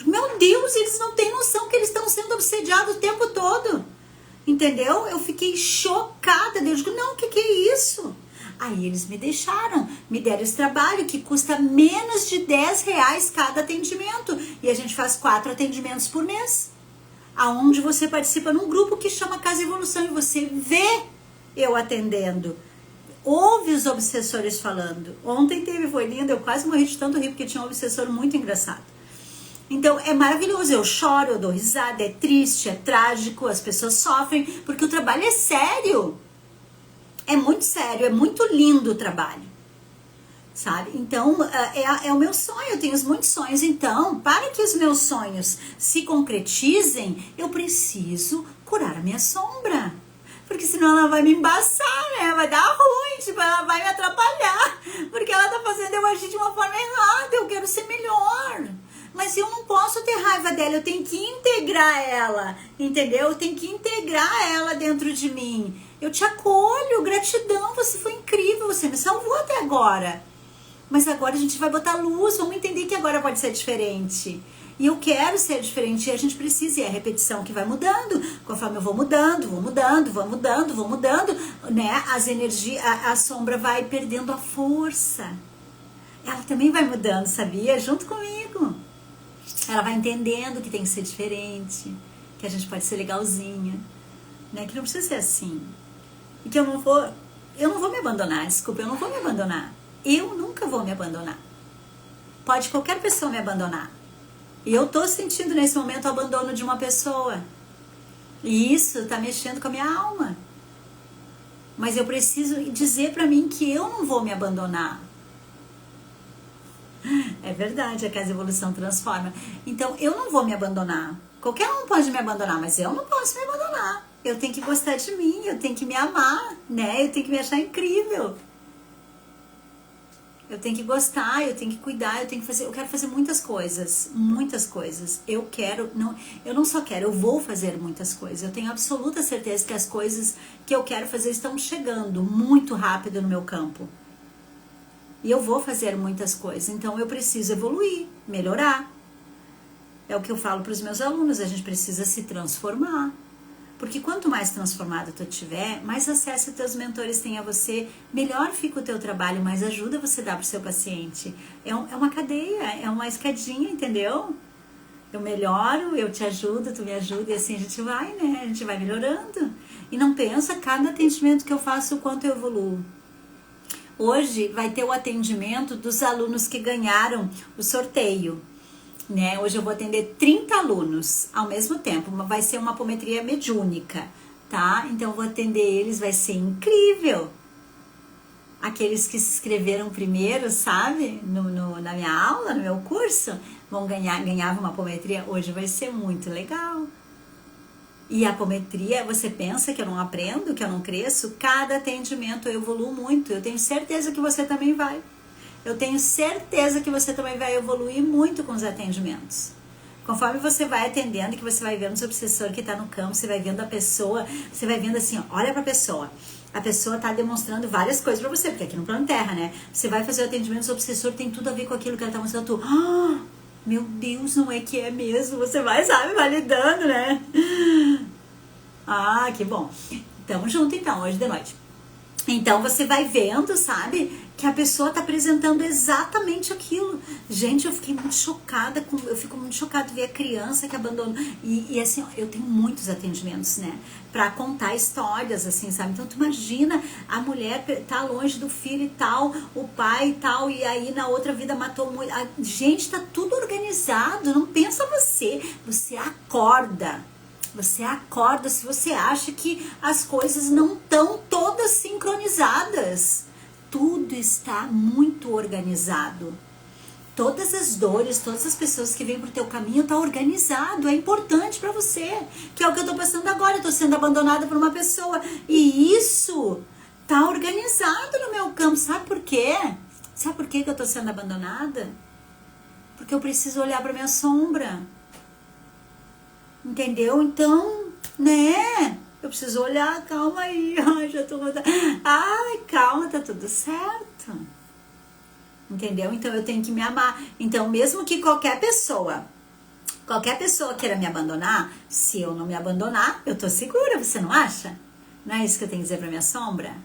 Meu Deus, eles não têm noção que eles estão sendo obsediados o tempo todo. Entendeu? Eu fiquei chocada. Eu digo, não, o que é isso? Aí eles me deixaram, me deram esse trabalho que custa menos de R$10 cada atendimento. E a gente faz 4 atendimentos por mês. Aonde você participa num grupo que chama Casa Evolução e você vê eu atendendo. Ouve os obsessores falando. Ontem foi lindo, eu quase morri de tanto rir porque tinha um obsessor muito engraçado. Então é maravilhoso, eu choro, eu dou risada, é triste, é trágico, as pessoas sofrem, porque o trabalho é sério. É muito sério, é muito lindo o trabalho, sabe? Então é o meu sonho, eu tenho muitos sonhos. Então, para que os meus sonhos se concretizem, eu preciso curar a minha sombra. Porque senão ela vai me embaçar, né? Vai dar ruim, tipo, ela vai me atrapalhar. Porque ela tá fazendo eu agir de uma forma errada, eu quero ser melhor. Mas eu não posso ter raiva dela, eu tenho que integrar ela, entendeu? Eu tenho que integrar ela dentro de mim. Eu te acolho, gratidão, você foi incrível, você me salvou até agora. Mas agora a gente vai botar luz, vamos entender que agora pode ser diferente. E eu quero ser diferente, e a gente precisa, e é a repetição que vai mudando, conforme eu vou mudando, né? As energias, a sombra vai perdendo a força. Ela também vai mudando, sabia? Junto comigo. Ela vai entendendo que tem que ser diferente, que a gente pode ser legalzinha, né? Que não precisa ser assim. E que eu não vou me abandonar, desculpa, eu não vou me abandonar. Eu nunca vou me abandonar. Pode qualquer pessoa me abandonar. E eu tô sentindo nesse momento o abandono de uma pessoa. E isso tá mexendo com a minha alma. Mas eu preciso dizer pra mim que eu não vou me abandonar. É verdade, a Casa Evolução transforma. Então, eu não vou me abandonar. Qualquer um pode me abandonar, mas eu não posso me abandonar. Eu tenho que gostar de mim, eu tenho que me amar, né? Eu tenho que me achar incrível. Eu tenho que gostar, eu tenho que cuidar, eu quero fazer muitas coisas, muitas coisas. Eu não só quero, eu vou fazer muitas coisas. Eu tenho absoluta certeza que as coisas que eu quero fazer estão chegando muito rápido no meu campo. E eu vou fazer muitas coisas, então eu preciso evoluir, melhorar. É o que eu falo para os meus alunos, a gente precisa se transformar. Porque quanto mais transformado tu tiver, mais acesso teus mentores têm a você, melhor fica o teu trabalho, mais ajuda você dá pro seu paciente. É uma cadeia, é uma escadinha, entendeu? Eu melhoro, eu te ajudo, tu me ajuda, e assim a gente vai, né? A gente vai melhorando. E não pensa, cada atendimento que eu faço, o quanto eu evoluo. Hoje vai ter o atendimento dos alunos que ganharam o sorteio. Né? Hoje eu vou atender 30 alunos ao mesmo tempo, vai ser uma apometria mediúnica, tá? Então eu vou atender eles, vai ser incrível. Aqueles que se inscreveram primeiro, sabe? Na minha aula, no meu curso, ganhavam uma apometria. Hoje vai ser muito legal. E a apometria, você pensa que eu não aprendo, que eu não cresço? Cada atendimento eu evoluo muito. Eu tenho certeza que você também vai. Eu tenho certeza que você também vai evoluir muito com os atendimentos. Conforme você vai atendendo, que você vai vendo o seu obsessor que está no campo, você vai vendo a pessoa, você vai vendo assim, ó, olha para a pessoa está demonstrando várias coisas para você, porque aqui no plano Terra, né? Você vai fazer o atendimento, o seu obsessor tem tudo a ver com aquilo que ela está mostrando. Tu, meu Deus, não é que é mesmo? Você vai, sabe, validando, né? Que bom. Tamo junto então, hoje de noite. Então você vai vendo, sabe, que a pessoa tá apresentando exatamente aquilo. Gente, eu fiquei muito chocada, eu fico muito chocada de ver a criança que abandonou. E assim, eu tenho muitos atendimentos, né, pra contar histórias, assim, sabe? Então tu imagina, a mulher tá longe do filho e tal, o pai e tal, e aí na outra vida matou muito. Gente, tá tudo organizado, não pensa você acorda. Você acorda se você acha que as coisas não estão todas sincronizadas. Tudo está muito organizado. Todas as dores, todas as pessoas que vêm pro teu caminho tá organizado. É importante para você. Que é o que eu tô passando agora. Eu tô sendo abandonada por uma pessoa. E isso tá organizado no meu campo. Sabe por quê? Sabe por quê que eu tô sendo abandonada? Porque eu preciso olhar pra minha sombra. Entendeu? Então, né? Eu preciso olhar, calma aí. Já tô... calma, tá tudo certo. Entendeu? Então eu tenho que me amar. Então, mesmo que qualquer pessoa Qualquer pessoa queira me abandonar, se eu não me abandonar, eu tô segura, você não acha? Não é isso que eu tenho que dizer pra minha sombra?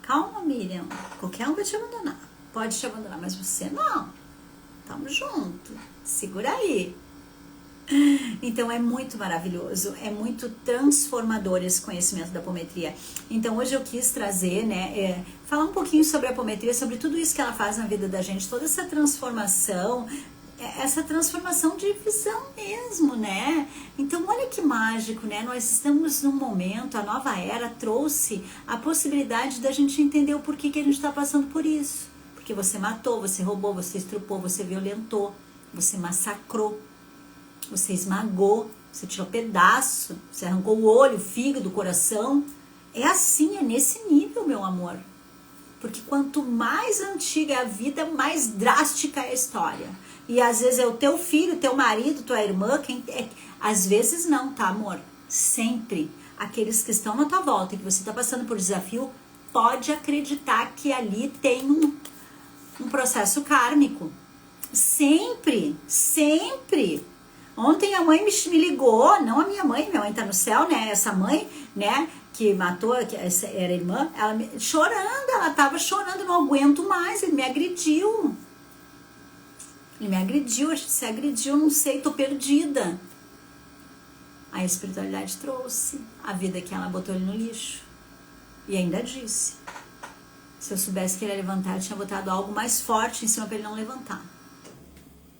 Calma, Miriam. Qualquer um vai te abandonar. Pode te abandonar, mas você não. Tamo junto. Segura aí. Então é muito maravilhoso, é muito transformador esse conhecimento da apometria. Então hoje eu quis trazer, né, falar um pouquinho sobre a apometria, sobre tudo isso que ela faz na vida da gente, toda essa transformação de visão mesmo, né? Então olha que mágico, né? Nós estamos num momento, a nova era trouxe a possibilidade da gente entender o porquê que a gente está passando por isso. Porque você matou, você roubou, você estrupou, você violentou, você massacrou, você esmagou, você tirou pedaço, você arrancou o olho, o fígado, o coração. É assim, é nesse nível, meu amor. Porque quanto mais antiga é a vida, mais drástica é a história. E às vezes é o teu filho, teu marido, tua irmã, às vezes não, tá, amor? Sempre. Aqueles que estão na tua volta e que você está passando por desafio, pode acreditar que ali tem um processo kármico. Sempre, sempre. Ontem a mãe me ligou, não a minha mãe tá no céu, né? Essa mãe, né, que matou, que era irmã, chorando, ela tava chorando, não aguento mais, ele me agrediu. Ele me agrediu, acho que se agrediu, não sei, tô perdida. A espiritualidade trouxe a vida que ela botou ele no lixo. E ainda disse, se eu soubesse que ele ia levantar, eu tinha botado algo mais forte em cima pra ele não levantar.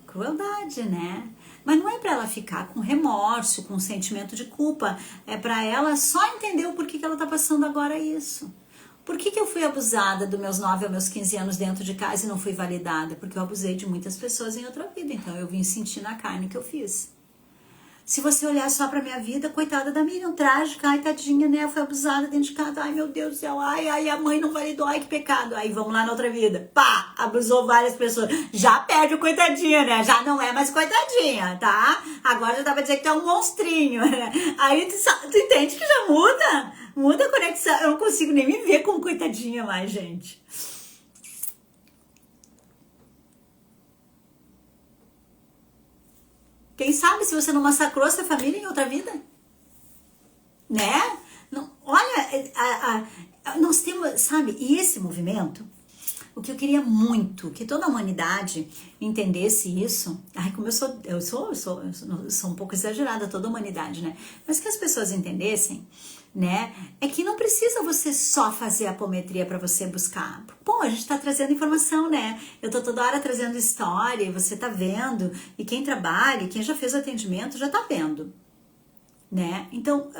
Crueldade, né? Mas não é para ela ficar com remorso, com sentimento de culpa. É para ela só entender o porquê que ela tá passando agora isso. Por que eu fui abusada dos meus 9 aos meus 15 anos dentro de casa e não fui validada? Porque eu abusei de muitas pessoas em outra vida. Então eu vim sentir na carne o que eu fiz. Se você olhar só pra minha vida, coitada da Miriam, trágica, ai tadinha, né, foi abusada dentro de casa, ai meu Deus do céu, ai a mãe não validou, ai que pecado, aí vamos lá na outra vida, pá, abusou várias pessoas, já perde o coitadinha, né, já não é mais coitadinha, tá, agora já dá pra dizer que tá um monstrinho, né, aí tu entende que já muda a conexão, eu não consigo nem me ver como coitadinha mais, gente. Quem sabe se você não massacrou essa família em outra vida? Né? Não, olha, nós temos, sabe, e esse movimento, o que eu queria muito, que toda a humanidade entendesse isso, ai, como eu sou um pouco exagerada, toda a humanidade, né? Mas que as pessoas entendessem, né? É que não precisa você só fazer a apometria para você buscar. Pô, a gente tá trazendo informação, né? Eu tô toda hora trazendo história, e você tá vendo, e quem trabalha, quem já fez o atendimento, já tá vendo, né? Então,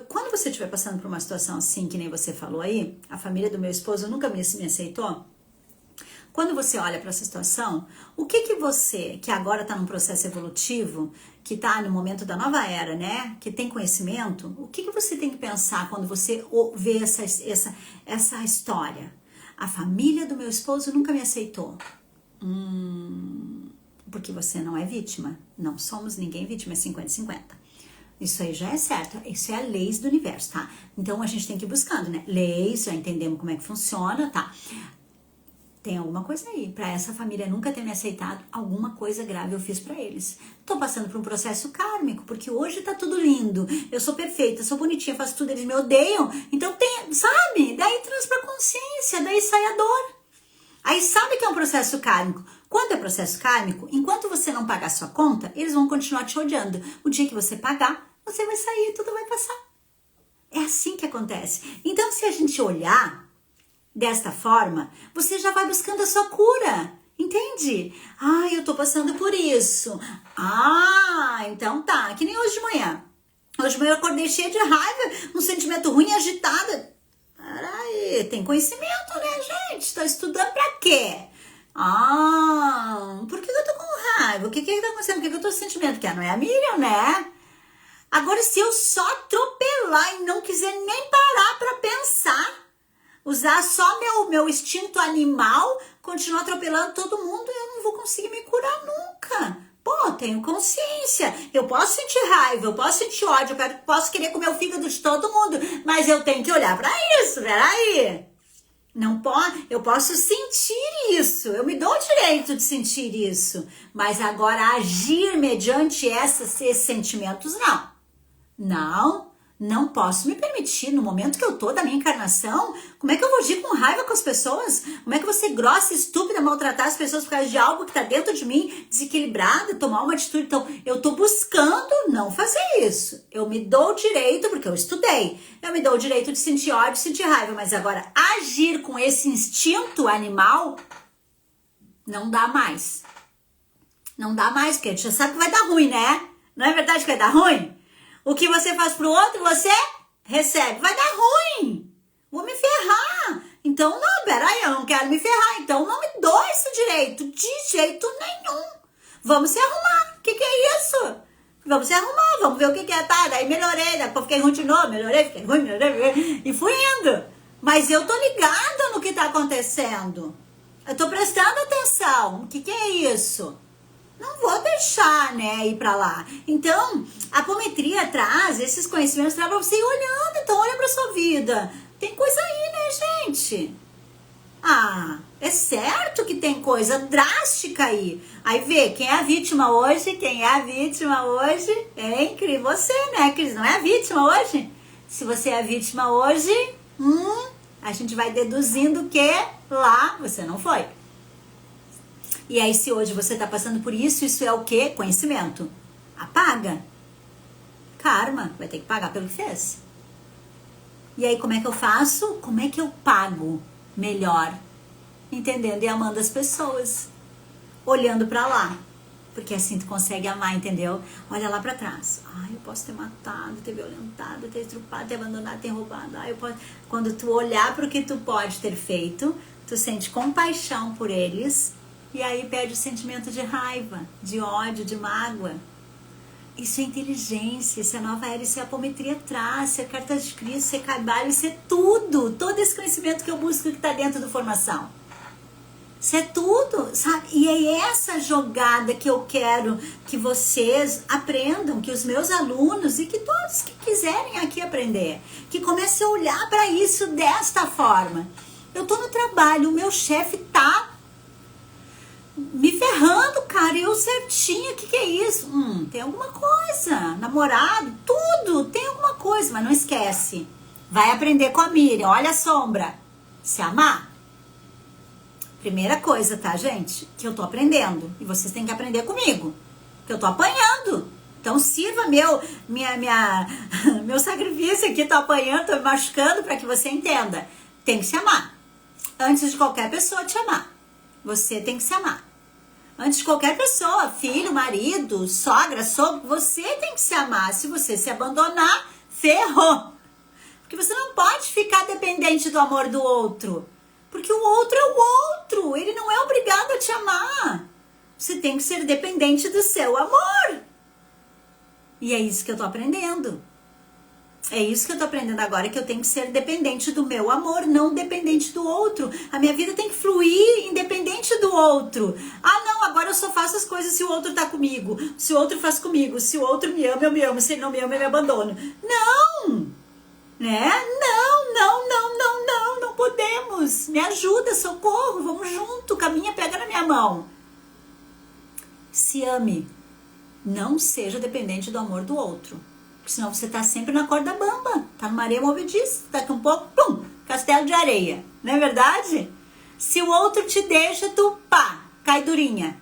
quando você estiver passando por uma situação assim, que nem você falou aí, a família do meu esposo nunca me aceitou. Quando você olha para essa situação, o que você, que agora está num processo evolutivo, que está no momento da nova era, né, que tem conhecimento, o que você tem que pensar quando você vê essa história? A família do meu esposo nunca me aceitou. Porque você não é vítima. Não somos ninguém vítima, é 50-50. Isso aí já é certo, isso é a leis do universo, tá? Então a gente tem que ir buscando, né? Leis, já entendemos como é que funciona, tá? Tem alguma coisa aí. Pra essa família nunca ter me aceitado, alguma coisa grave eu fiz pra eles. Tô passando por um processo kármico, porque hoje tá tudo lindo. Eu sou perfeita, sou bonitinha, faço tudo, eles me odeiam. Então tem, sabe? Daí traz pra consciência, daí sai a dor. Aí sabe que é um processo kármico. Quando é processo kármico, enquanto você não pagar sua conta, eles vão continuar te odiando. O dia que você pagar, você vai sair, tudo vai passar. É assim que acontece. Então se a gente olhar desta forma, você já vai buscando a sua cura, entende? Ai, eu tô passando por isso. Ah, então tá, que nem hoje de manhã. Hoje de manhã eu acordei cheia de raiva, um sentimento ruim, agitada. Peraí, tem conhecimento, né, gente? Tá estudando pra quê? Ah, por que eu tô com raiva? O que tá acontecendo? Por que eu tô com sentimento? Porque não é a Miriam, né? Agora, se eu só atropelar e não quiser nem parar pra pensar, usar só meu instinto animal, continuar atropelando todo mundo, eu não vou conseguir me curar nunca. Pô, tenho consciência, eu posso sentir raiva, eu posso sentir ódio, eu posso querer comer o fígado de todo mundo, mas eu tenho que olhar pra isso, peraí. Não pode, eu posso sentir isso, eu me dou o direito de sentir isso, mas agora agir mediante esses sentimentos, não. Não posso me permitir, no momento que eu tô da minha encarnação, como é que eu vou agir com raiva com as pessoas? Como é que eu vou ser grossa, estúpida, maltratar as pessoas por causa de algo que tá dentro de mim, desequilibrada, tomar uma atitude? Então, eu tô buscando não fazer isso. Eu me dou o direito, porque eu estudei, eu me dou o direito de sentir ódio, sentir raiva, mas agora, agir com esse instinto animal, não dá mais. Não dá mais, porque a gente já sabe que vai dar ruim, né? Não é verdade que vai dar ruim? O que você faz pro outro, você recebe. Vai dar ruim. Vou me ferrar. Então, não, peraí, eu não quero me ferrar. Então, não me dou esse direito. De jeito nenhum. Vamos se arrumar. O que é isso? Vamos se arrumar. Vamos ver o que é. Tá, daí melhorei. Depois fiquei ruim de novo. Melhorei, fiquei ruim, melhorei. E fui indo. Mas eu tô ligada no que tá acontecendo. Eu tô prestando atenção. O que é isso? Não vou deixar, né, ir pra lá. Então, a apometria traz esses conhecimentos pra você ir olhando. Então, olha pra sua vida. Tem coisa aí, né, gente? Ah, é certo que tem coisa drástica aí. Aí vê, quem é a vítima hoje? Quem é a vítima hoje? Hein, Cris? Você, né, Cris? Não é a vítima hoje? Se você é a vítima hoje, a gente vai deduzindo que lá você não foi. E aí, se hoje você tá passando por isso, isso é o quê? Conhecimento. Apaga. Karma. Vai ter que pagar pelo que fez. E aí, como é que eu faço? Como é que eu pago melhor? Entendendo e amando as pessoas. Olhando pra lá. Porque assim tu consegue amar, entendeu? Olha lá pra trás. Ai, eu posso ter matado, ter violentado, ter estrupado, ter abandonado, ter roubado. Ai, eu posso... Quando tu olhar pro que tu pode ter feito, tu sente compaixão por eles. E aí perde o sentimento de raiva, de ódio, de mágoa. Isso é inteligência, isso é nova era, isso é apometria traz, isso é carta de Cristo, isso é cabala, isso é tudo. Todo esse conhecimento que eu busco que está dentro do formação. Isso é tudo, sabe? E é essa jogada que eu quero que vocês aprendam, que os meus alunos e que todos que quiserem aqui aprender, que comecem a olhar para isso desta forma. Eu tô no trabalho, o meu chefe tá me ferrando, cara, eu certinho, o que é isso? Tem alguma coisa, namorado, tudo, tem alguma coisa, mas não esquece, vai aprender com a Miriam, olha a sombra, se amar. Primeira coisa, tá, gente, que eu tô aprendendo, e vocês têm que aprender comigo, que eu tô apanhando, então sirva meu sacrifício aqui, tô apanhando, tô me machucando pra que você entenda, tem que se amar, antes de qualquer pessoa te amar. Você tem que se amar. Antes de qualquer pessoa, filho, marido, sogra, sogro, você tem que se amar. Se você se abandonar, ferrou. Porque você não pode ficar dependente do amor do outro. Porque o outro é o outro. Ele não é obrigado a te amar. Você tem que ser dependente do seu amor. E é isso que eu tô aprendendo. É isso que eu tô aprendendo agora, que eu tenho que ser dependente do meu amor, não dependente do outro. A minha vida tem que fluir independente do outro. Ah, não, agora eu só faço as coisas se o outro tá comigo. Se o outro faz comigo. Se o outro me ama, eu me amo. Se ele não me ama, eu me abandono. Não! Né? Não podemos. Me ajuda, socorro, vamos junto. Caminha, pega na minha mão. Se ame. Não seja dependente do amor do outro. Porque senão você tá sempre na corda bamba, tá numa areia movediça, daqui um pouco, pum, castelo de areia, não é verdade? Se o outro te deixa, tu, pá, cai durinha,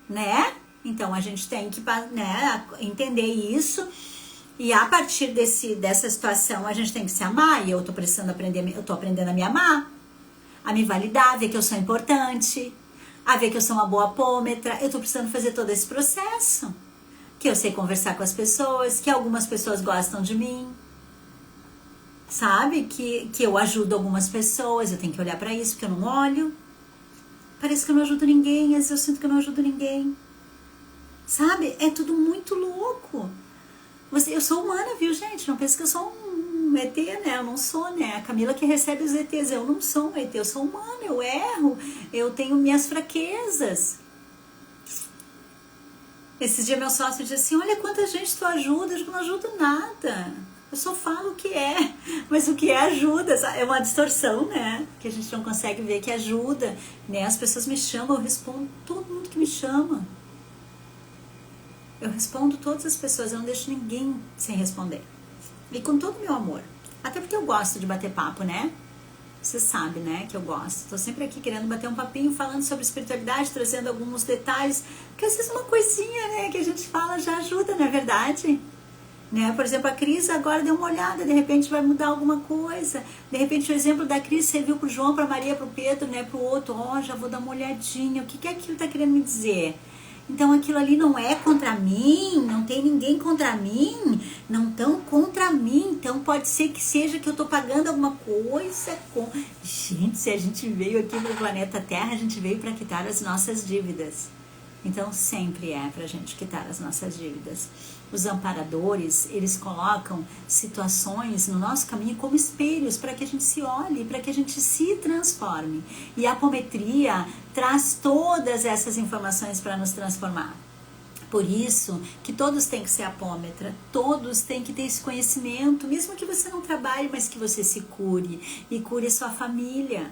né? Então a gente tem que, né, entender isso, e a partir dessa situação a gente tem que se amar, e eu tô precisando aprender, eu tô aprendendo a me amar, a me validar, a ver que eu sou importante, a ver que eu sou uma boa apômetra, eu tô precisando fazer todo esse processo. Que eu sei conversar com as pessoas, que algumas pessoas gostam de mim, sabe? Que eu ajudo algumas pessoas, eu tenho que olhar pra isso, porque eu não olho. Parece que eu não ajudo ninguém, às vezes eu sinto que eu não ajudo ninguém. Sabe? É tudo muito louco. Eu sou humana, viu, gente? Não pense que eu sou um ET, né? Eu não sou, né? A Camila que recebe os ETs, eu não sou um ET, eu sou humana, eu erro, eu tenho minhas fraquezas. Esses dias meu sócio disse assim, olha quanta gente tu ajuda, eu não ajudo nada. Eu só falo o que é, mas o que é ajuda, é uma distorção, né? Que a gente não consegue ver que ajuda, né? As pessoas me chamam, eu respondo todo mundo que me chama. Eu respondo todas as pessoas, eu não deixo ninguém sem responder. E com todo o meu amor. Até porque eu gosto de bater papo, né? Você sabe, né, que eu gosto. Tô sempre aqui querendo bater um papinho, falando sobre espiritualidade, trazendo alguns detalhes. Porque às vezes uma coisinha, né, que a gente fala já ajuda, não é verdade? Né? Por exemplo, a Cris agora deu uma olhada, de repente vai mudar alguma coisa. De repente o exemplo da Cris serviu pro João, pra Maria, pro Pedro, né, pro outro. Já vou dar uma olhadinha. O que aquilo tá querendo me dizer? Então aquilo ali não é contra mim, não tem ninguém contra mim, não estão contra mim. Então pode ser que seja que eu tô pagando alguma coisa com... Gente, se a gente veio aqui no planeta Terra, a gente veio para quitar as nossas dívidas. Então sempre é pra gente quitar as nossas dívidas. Os amparadores, eles colocam situações no nosso caminho como espelhos para que a gente se olhe, para que a gente se transforme. E a apometria traz todas essas informações para nos transformar. Por isso que todos têm que ser apômetra, todos têm que ter esse conhecimento, mesmo que você não trabalhe, mas que você se cure e cure a sua família.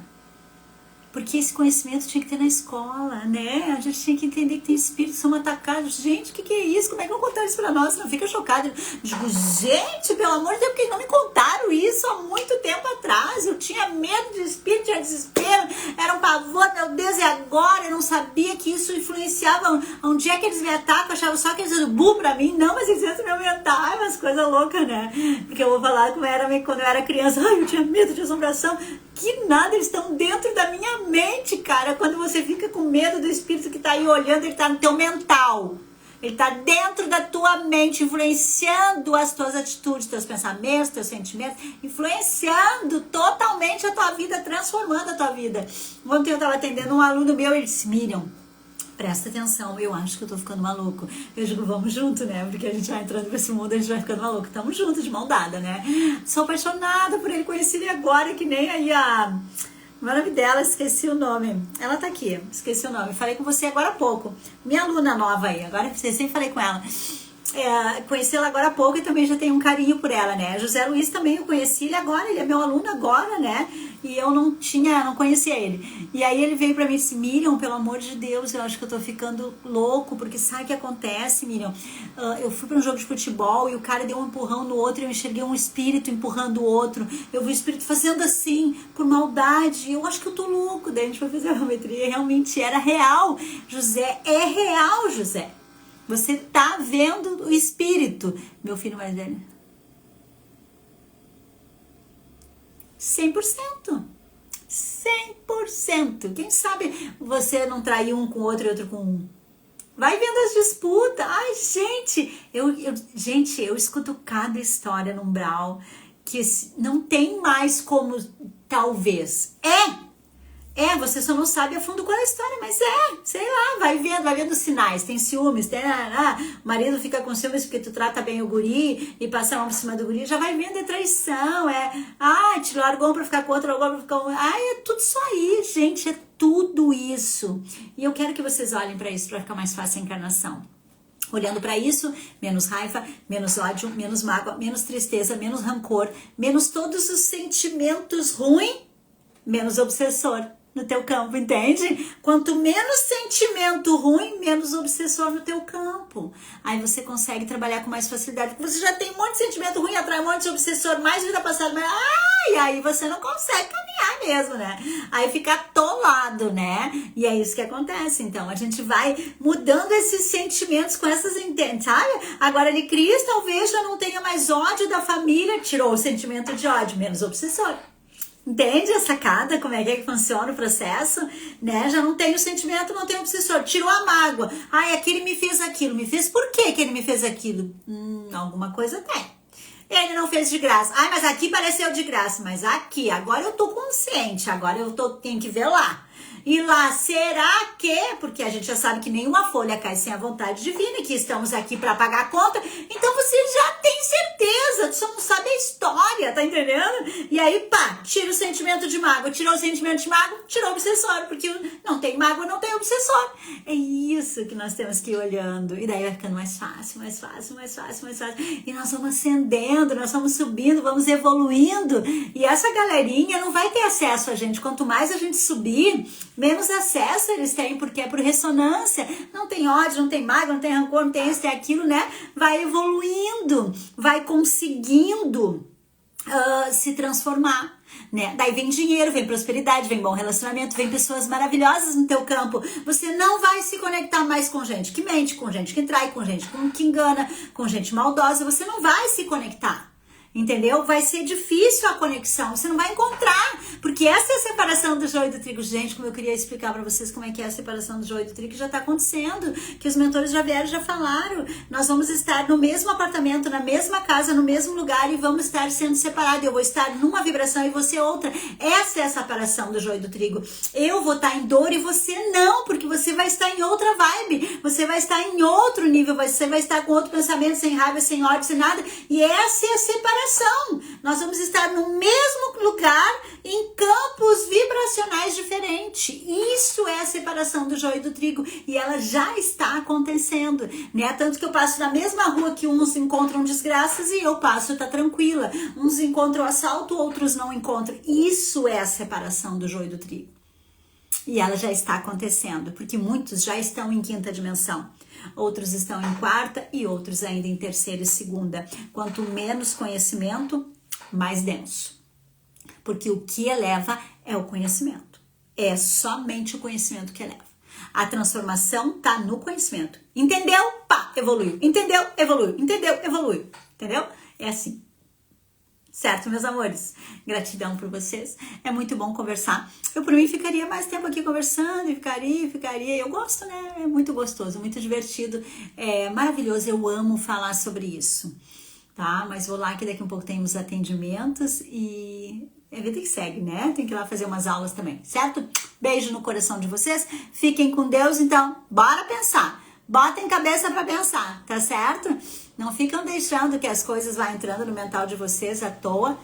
Porque esse conhecimento tinha que ter na escola, né? A gente tinha que entender que tem espíritos que são atacados. Gente, o que é isso? Como é que vão contar isso pra nós? Não fica chocado. Digo, gente, pelo amor de Deus, porque não me contaram isso há muito tempo atrás? Eu tinha medo de espírito, tinha desespero, era um pavor, meu Deus, e agora? Eu não sabia que isso influenciava. Onde é que eles me atacam? Eu achava só que eles diziam bu pra mim. Não, mas eles entram me aumentar. Ai, umas coisas loucas, né? Porque eu vou falar como era quando eu era criança. Ai, eu tinha medo de assombração. Que nada, eles estão dentro da minha mente, cara. Quando você fica com medo do espírito que tá aí olhando, ele tá no teu mental. Ele tá dentro da tua mente, influenciando as tuas atitudes, teus pensamentos, teus sentimentos, influenciando totalmente a tua vida, transformando a tua vida. Ontem eu tava atendendo um aluno meu, ele disse, Miriam, presta atenção, eu acho que eu tô ficando maluco. Eu digo, vamos junto, né? Porque a gente vai entrando pra esse mundo, a gente vai ficando maluco. Tamo juntos, de mão dada, né? Sou apaixonada por ele, conheci ele agora, que nem aí a... O nome dela, esqueci o nome. Ela tá aqui, esqueci o nome. Falei com você agora há pouco. Minha aluna nova aí, agora eu sempre falei com ela. Conheci ela agora há pouco e também já tenho um carinho por ela, né? José Luiz também eu conheci ele agora, ele é meu aluno agora, né? E eu não conhecia ele. E aí ele veio pra mim e disse, Miriam, pelo amor de Deus, eu acho que eu tô ficando louco, porque sabe o que acontece, Miriam? Eu fui pra um jogo de futebol e o cara deu um empurrão no outro e eu enxerguei um espírito empurrando o outro. Eu vi o espírito fazendo assim, por maldade. Eu acho que eu tô louco. Daí a gente foi fazer a apometria e realmente era real. José, é real, José. Você tá vendo o espírito. Meu filho mais velho. 100%. 100%. Quem sabe você não traiu um com o outro e outro com um. Vai vendo as disputas. Ai, gente, eu escuto cada história no umbral que não tem mais como talvez. Você só não sabe a fundo qual é a história, mas sei lá, vai vendo os sinais, tem ciúmes, o marido fica com ciúmes porque tu trata bem o guri e passa a mão por cima do guri, já vai vendo, é traição, te largou um pra ficar com outro, largou pra ficar com outro, é tudo isso aí, gente, é tudo isso. E eu quero que vocês olhem pra isso, pra ficar mais fácil a encarnação. Olhando para isso, menos raiva, menos ódio, menos mágoa, menos tristeza, menos rancor, menos todos os sentimentos ruins, menos obsessor no teu campo, entende? Quanto menos sentimento ruim, menos obsessor no teu campo. Aí você consegue trabalhar com mais facilidade, porque você já tem um monte de sentimento ruim, atrai um monte de obsessor, mais vida passada, e aí você não consegue caminhar mesmo, né? Aí fica atolado, né? E é isso que acontece. Então, a gente vai mudando esses sentimentos com essas intenções, sabe? Agora, de Cris, talvez já não tenha mais ódio da família, tirou o sentimento de ódio, menos obsessor. Entende a sacada? Como é que funciona o processo? Né? Já não tem o sentimento, não tem o obsessor. Tirou a mágoa. Aquele me fez aquilo. Me fez por quê que ele me fez aquilo? Alguma coisa tem. Ele não fez de graça. Mas aqui pareceu de graça. Mas aqui, agora eu tô consciente. Agora tenho que ver lá. E lá, será que... Porque a gente já sabe que nenhuma folha cai sem a vontade divina, que estamos aqui para pagar a conta. Então você já tem certeza, tu só não sabe a história, tá entendendo? E aí, pá, tira o sentimento de mágoa. Tirou o sentimento de mágoa, tirou o obsessório, porque não tem mágoa, não tem obsessório. É isso que nós temos que ir olhando. E daí vai ficando mais fácil, mais fácil, mais fácil, mais fácil. E nós vamos ascendendo, nós vamos subindo, vamos evoluindo. E essa galerinha não vai ter acesso a gente. Quanto mais a gente subir, menos acesso eles têm, porque é por ressonância. Não tem ódio, não tem mágoa, não tem rancor, não tem isso, tem aquilo, né? Vai evoluindo, vai conseguindo se transformar, né? Daí vem dinheiro, vem prosperidade, vem bom relacionamento, vem pessoas maravilhosas no teu campo. Você não vai se conectar mais com gente que mente, com gente que trai, com gente que engana, com gente maldosa. Você não vai se conectar. Entendeu? Vai ser difícil a conexão, você não vai encontrar, porque essa é a separação do joio e do trigo. Gente, como eu queria explicar pra vocês como é que é a separação do joio e do trigo, que já tá acontecendo, que os mentores já vieram, já falaram. Nós vamos estar no mesmo apartamento, na mesma casa, no mesmo lugar e vamos estar sendo separados. Eu vou estar numa vibração e você outra. Essa é a separação do joio e do trigo. Eu vou estar em dor e você não, porque você vai estar em outra vibe, você vai estar em outro nível, você vai estar com outro pensamento, sem raiva, sem ódio, sem nada, e essa é a separação. Nós vamos estar no mesmo lugar em campos vibracionais diferentes. Isso é a separação do joio e do trigo e ela já está acontecendo, né? Tanto que eu passo na mesma rua que uns encontram desgraças e eu passo, tá tranquila. Uns encontram assalto, outros não encontram. Isso é a separação do joio e do trigo. E ela já está acontecendo, porque muitos já estão em quinta dimensão. Outros estão em quarta e outros ainda em terceira e segunda. Quanto menos conhecimento, mais denso. Porque o que eleva é o conhecimento. É somente o conhecimento que eleva. A transformação tá no conhecimento. Entendeu? Pá, evoluiu. Entendeu? Evoluiu. Entendeu? Evoluiu. Entendeu? É assim. Certo, meus amores? Gratidão por vocês. É muito bom conversar. Eu, por mim, ficaria mais tempo aqui conversando e ficaria. Eu gosto, né? É muito gostoso, muito divertido. É maravilhoso. Eu amo falar sobre isso, tá? Mas vou lá que daqui a um pouco tem os atendimentos e é vida que segue, né? Tem que ir lá fazer umas aulas também, certo? Beijo no coração de vocês. Fiquem com Deus, então. Bora pensar. Botem cabeça pra pensar, tá certo? Não ficam deixando que as coisas vão entrando no mental de vocês à toa.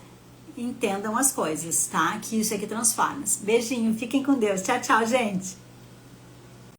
Entendam as coisas, tá? Que isso aqui transforma. Beijinho, fiquem com Deus. Tchau, tchau, gente.